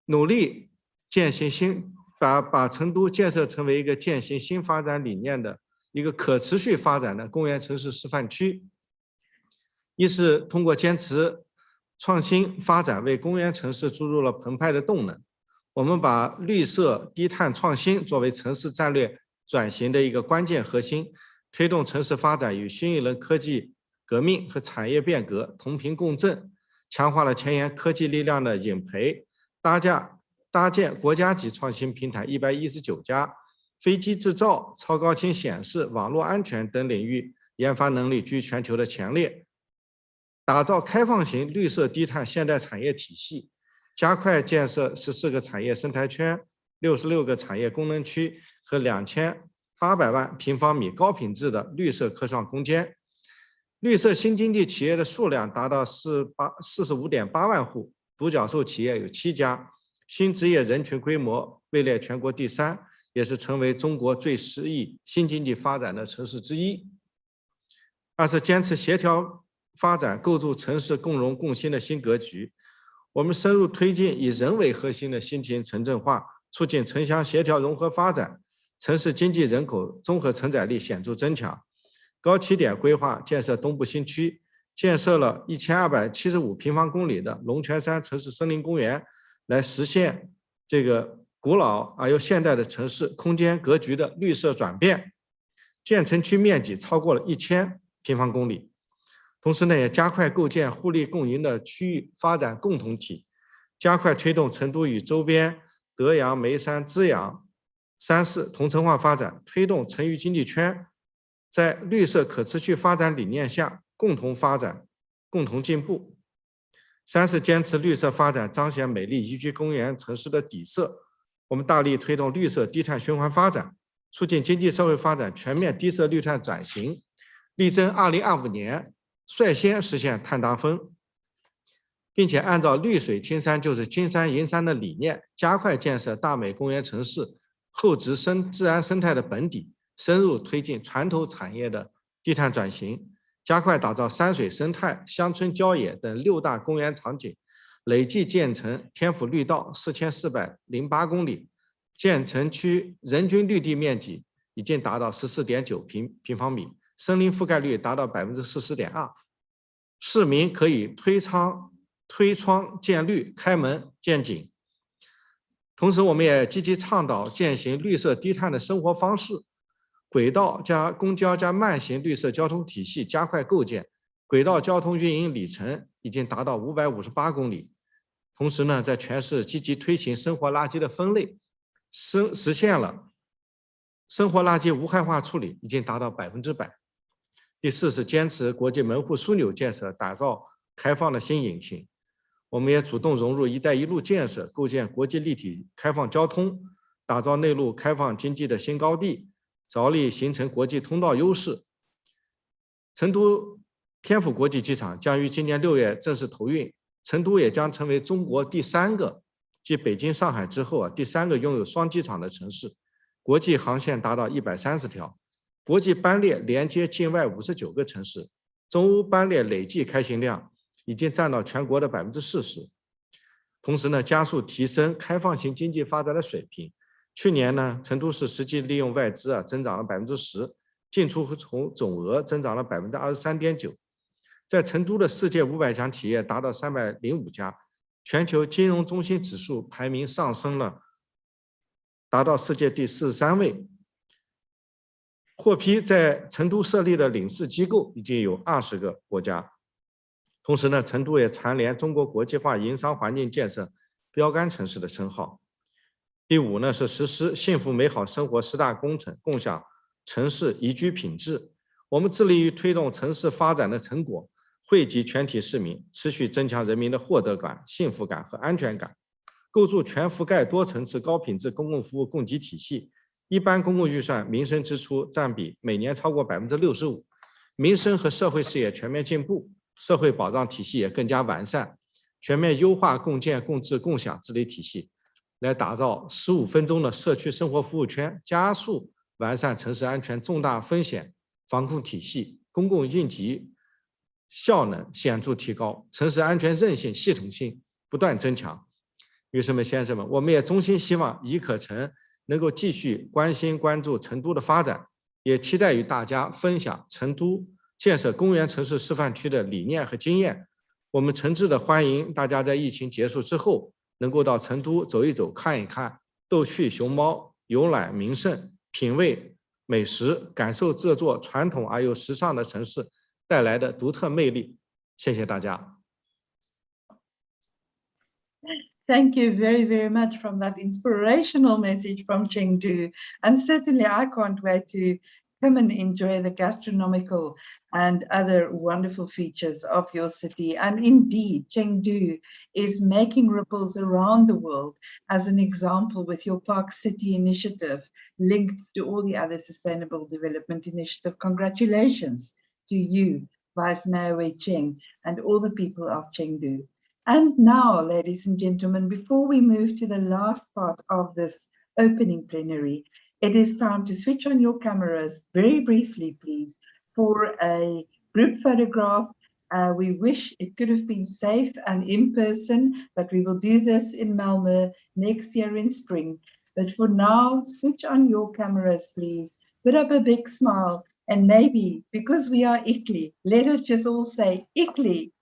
努力践行把成都建设成为一个践行新发展理念的一个可持续发展的公园城市示范区。一是通过坚持创新发展，为公园城市注入了澎湃的动能。我们把绿色低碳创新作为城市战略转型的一个关键核心，推动城市发展与新一轮科技革命和产业变革同频共振，强化了前沿科技力量的引培，搭建国家级创新平台119家，飞机制造、超高清显示、网络安全等领域研发能力居全球的前列，打造开放型绿色低碳现代产业体系，加快建设14个产业生态圈、66个产业功能区和2800万平方米高品质的绿色科创空间。绿色新经济企业的数量达到45.8万户，独角兽企业有7家。 新职业人群规模位列全国第3，也是成为中国最适宜新经济发展的城市之一。二是坚持协调发展，构筑城市共荣共兴的新格局。我们深入推进以人为核心的新型城镇化，促进城乡协调融合发展，城市经济人口综合承载力显著增强。高起点规划建设东部新区，建设了1275平方公里的龙泉山城市森林公园。 来实现这个古老而又现代的城市空间格局的绿色转变，建成区面积超过了1000平方公里。同时呢，也加快构建互利共赢的区域发展共同体，加快推动成都与周边德阳、眉山、资阳3市同城化发展，推动成渝经济圈在绿色可持续发展理念下共同发展、共同进步。3是坚持绿色发展，彰显美丽宜居公园城市的底色。我们大力推动绿色低碳循环发展，促进经济社会发展全面低色绿碳转型，力争2025年率先实现碳达峰，并且按照绿水青山就是金山银山的理念，加快建设大美公园城市厚植自然生态的本底，深入推进船头产业的低碳转型，加快打造山水生态、乡村郊野等6大公园场景，累计建成天府绿道4408公里，建成区人均绿地面积已经达到14.9平方米，森林覆盖率达到40.2%，市民可以推窗见绿，开门见景。同时，我们也积极倡导践行绿色低碳的生活方式，轨道加公交加慢行绿色交通体系加快构建，轨道交通运营里程已经达到558公里。同时呢，在全市积极推行生活垃圾的分类，实现了生活垃圾无害化处理已经达到100%。第4是坚持国际门户枢纽建设，打造开放的新引擎。我们也主动融入“一带一路”建设，构建国际立体开放交通，打造内陆开放经济的新高地，着力形成国际通道优势。成都天府国际机场将于今年6月正式投运，成都也将成为中国第3个，继北京、上海之后第3个拥有双机场的城市，国际航线达到130条，国际班列连接境外59个城市，中欧班列累计开行量已经占到全国的40%。同时呢，加速提升开放型经济发展的水平。去年呢，成都市实际利用外资增长了10%，进出口总额增长了23.9%。在成都的世界500强企业达到305家，全球金融中心指数排名上升了，达到世界第43位。获批在成都设立的领事机构已经有20个国家。同时呢，成都也蝉联中国国际化营商环境建设标杆城市的称号。第5呢，是实施幸福美好生活10大工程，共享城市宜居品质。我们致力于推动城市发展的成果，惠及全体市民，持续增强人民的获得感、幸福感和安全感，构筑全覆盖多层次高品质公共服务供给体系。一般公共预算民生支出占比每年超过65%，民生和社会事业全面进步，社会保障体系也更加完善，全面优化共建共治共享治理体系，来打造15分钟的社区生活服务圈，加速完善城市安全重大风险防控体系，公共应急效能显著提高，城市安全韧性系统性不断增强。女士们、先生们，我们也衷心希望宜可城能够继续关心关注成都的发展，也期待与大家分享成都建设公园城市示范区的理念和经验。我们诚挚的欢迎大家在疫情结束之后能够到成都走一走看一看，逗趣熊猫，游览名胜，品味美食，感受这座传统而又时尚的城市带来的独特魅力。谢谢大家。Thank you very, very much from that inspirational message from Chengdu. And certainly I can't wait to come and enjoy the gastronomical and other wonderful features of your city. And indeed, Chengdu is making ripples around the world as an example with your Park City initiative linked to all the other sustainable development initiative. Congratulations to you, Vice Mayor Wei Cheng, and all the people of Chengdu. And now, ladies and gentlemen, before we move to the last part of this opening plenary, it is time to switch on your cameras very briefly, please, for a group photograph. We wish it could have been safe and in person, but we will do this in Malmo next year in spring. But for now, switch on your cameras, please. Put up a big smile, and maybe, because we are ICLEI, let us just all say ICLEI,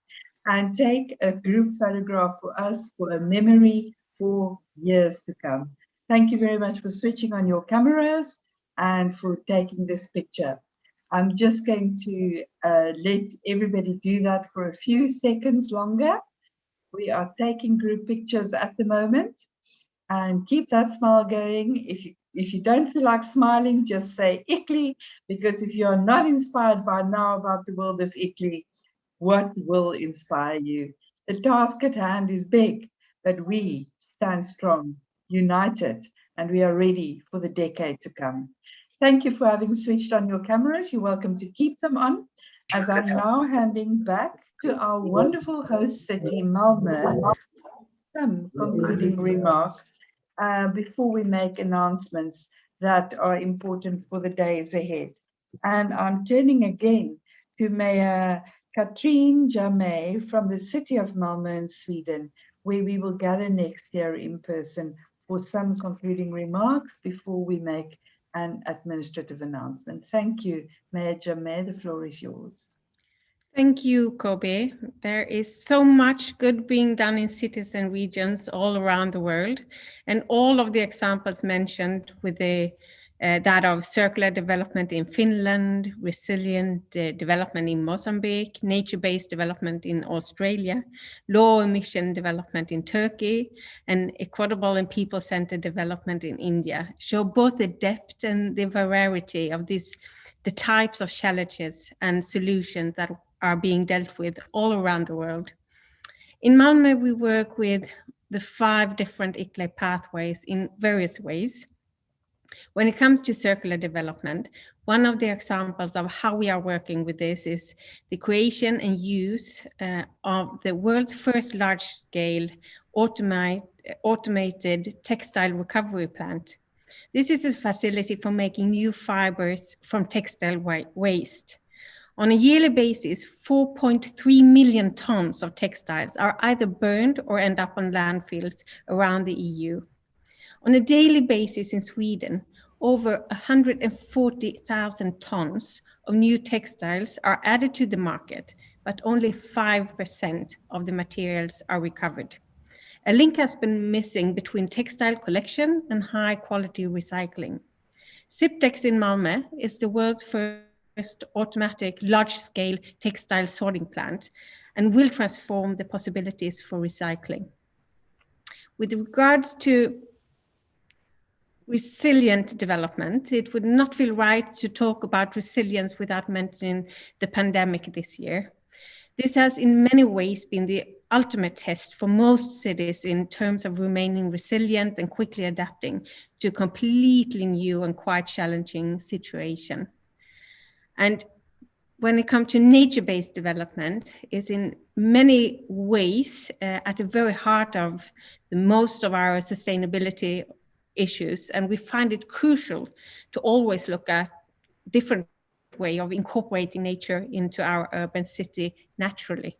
and take a group photograph for us for a memory for years to come. Thank you very much for switching on your cameras and for taking this picture. I'm just going to let everybody do that for a few seconds longer. We are taking group pictures at the moment, and keep that smile going. If you don't feel like smiling, just say ICLEI, because if you are not inspired by now about the world of ICLEI, what will inspire you? The task at hand is big, but we stand strong, united, and we are ready for the decade to come. Thank you for having switched on your cameras. You're welcome to keep them on, as I'm now handing back to our wonderful host city, Malmo, some concluding remarks before we make announcements that are important for the days ahead. And I'm turning again to Mayor Katrin Jamé from the city of Malmo in Sweden, where we will gather next year in person for some concluding remarks before we make an administrative announcement. Thank you, Mayor Jamé. The floor is yours. Thank you, Kobe. There is so much good being done in cities and regions all around the world, and all of the examples mentioned with that of circular development in Finland, resilient development in Mozambique, nature-based development in Australia, low emission development in Turkey, and equitable and people-centered development in India show both the depth and the variety of the types of challenges and solutions that are being dealt with all around the world. In Malmo, we work with the 5 different ICLEI pathways in various ways. When it comes to circular development, one of the examples of how we are working with this is the creation and use of the world's first large-scale automated textile recovery plant. This is a facility for making new fibers from textile waste. On a yearly basis, 4.3 million tons of textiles are either burned or end up on landfills around the EU. On a daily basis in Sweden, over 140,000 tons of new textiles are added to the market, but only 5% of the materials are recovered. A link has been missing between textile collection and high quality recycling. Siptex in Malmo is the world's first automatic large-scale textile sorting plant and will transform the possibilities for recycling. With regards to resilient development, it would not feel right to talk about resilience without mentioning the pandemic this year. This has in many ways been the ultimate test for most cities in terms of remaining resilient and quickly adapting to a completely new and quite challenging situation. And when it comes to nature-based development, is in many ways at the very heart of most of our sustainability issues. And we find it crucial to always look at different way of incorporating nature into our urban city naturally.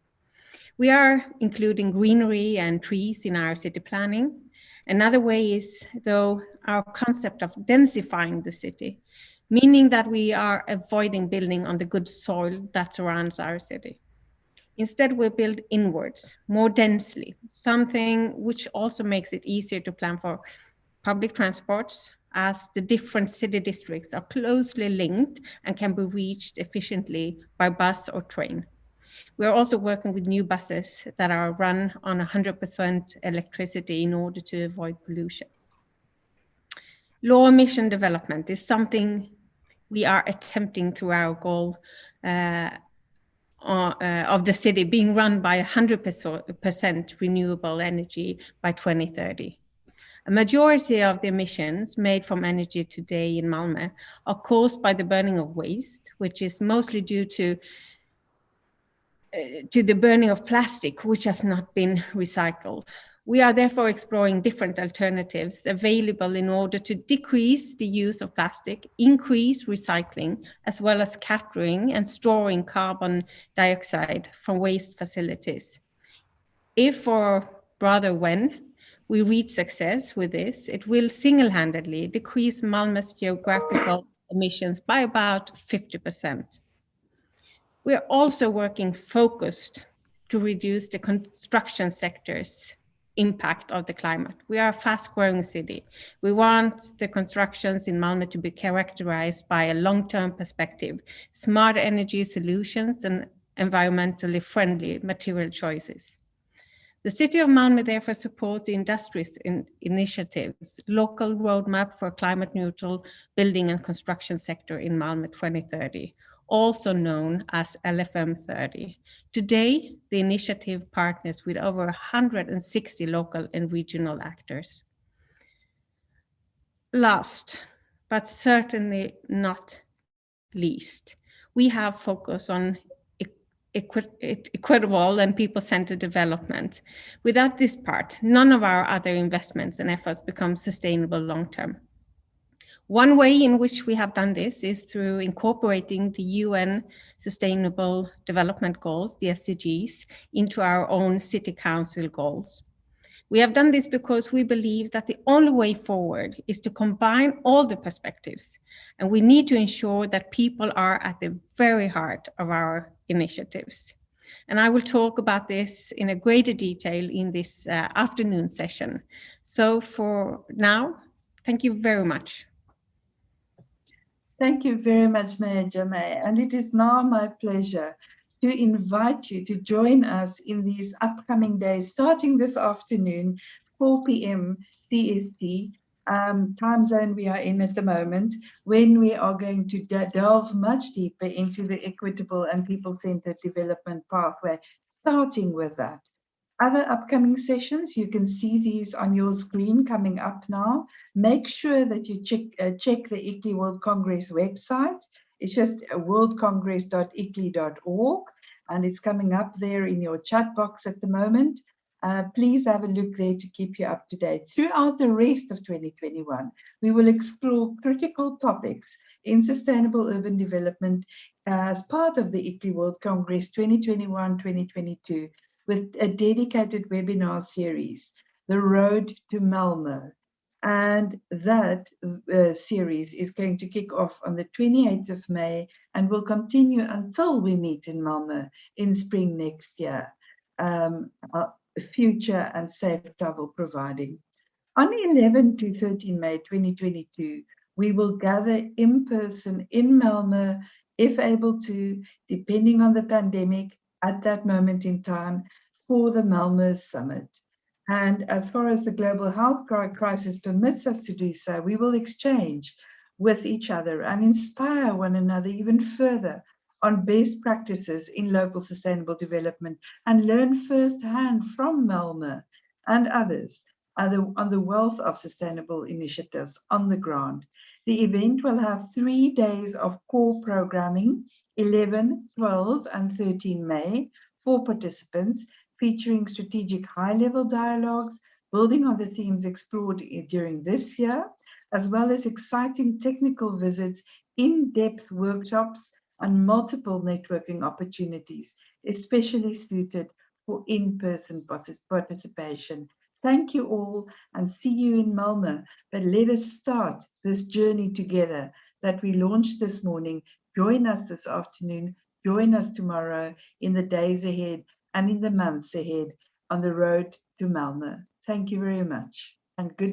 We are including greenery and trees in our city planning. Another way is, though, our concept of densifying the city, meaning that we are avoiding building on the good soil that surrounds our city. Instead, we build inwards, more densely, something which also makes it easier to plan for public transports, as the different city districts are closely linked and can be reached efficiently by bus or train. We are also working with new buses that are run on 100% electricity in order to avoid pollution. Low emission development is something we are attempting through our goal of the city being run by 100% renewable energy by 2030. A majority of the emissions made from energy today in Malmo are caused by the burning of waste, which is mostly due to the burning of plastic, which has not been recycled. We are therefore exploring different alternatives available in order to decrease the use of plastic, increase recycling, as well as capturing and storing carbon dioxide from waste facilities. If, or rather when, we reach success with this, it will single-handedly decrease Malmö's geographical emissions by about 50%. We are also working focused to reduce the construction sector's impact of the climate. We are a fast-growing city. We want the constructions in Malmo to be characterized by a long-term perspective, smart energy solutions, and environmentally friendly material choices. The City of Malmo therefore supports the industries initiatives, local roadmap for climate neutral building and construction sector in Malmo 2030, also known as LFM 30. Today, the initiative partners with over 160 local and regional actors. Last, but certainly not least, we have focused on equitable and people-centered development. Without this part, none of our other investments and efforts become sustainable long-term. One way in which we have done this is through incorporating the UN Sustainable Development Goals, the SDGs, into our own City Council goals. We have done this because we believe that the only way forward is to combine all the perspectives, and we need to ensure that people are at the very heart of our initiatives. And I will talk about this in a greater detail in this afternoon session. So for now, thank you very much. Thank you very much, Mayor Jamai. And it is now my pleasure to invite you to join us in these upcoming days, starting this afternoon, 4 p.m. CST, time zone we are in at the moment, when we are going to delve much deeper into the equitable and people-centered development pathway, starting with that. Other upcoming sessions, you can see these on your screen coming up now. Make sure that you check the ICLEI World Congress website. It's just worldcongress.iclei.org, and it's coming up there in your chat box at the moment. Please have a look there to keep you up to date. Throughout the rest of 2021, we will explore critical topics in sustainable urban development as part of the ICLEI World Congress 2021-2022, with a dedicated webinar series, The Road to Malmo. And that series is going to kick off on the 28th of May and will continue until we meet in Malmo in spring next year, future and safe travel providing. On 11 to 13 May 2022, we will gather in person in Malmo, if able to, depending on the pandemic, at that moment in time, for the Malmo Summit. And as far as the global health crisis permits us to do so, we will exchange with each other and inspire one another even further on best practices in local sustainable development and learn firsthand from Malmo and others on the wealth of sustainable initiatives on the ground. The event will have 3 days of core programming, 11, 12, and 13 May, for participants, featuring strategic high-level dialogues, building on the themes explored during this year, as well as exciting technical visits, in-depth workshops, and multiple networking opportunities, especially suited for in-person participation. Thank you all and see you in Malmo. But let us start this journey together that we launched this morning. Join us this afternoon, join us tomorrow, in the days ahead and in the months ahead on the road to Malmo. Thank you very much and good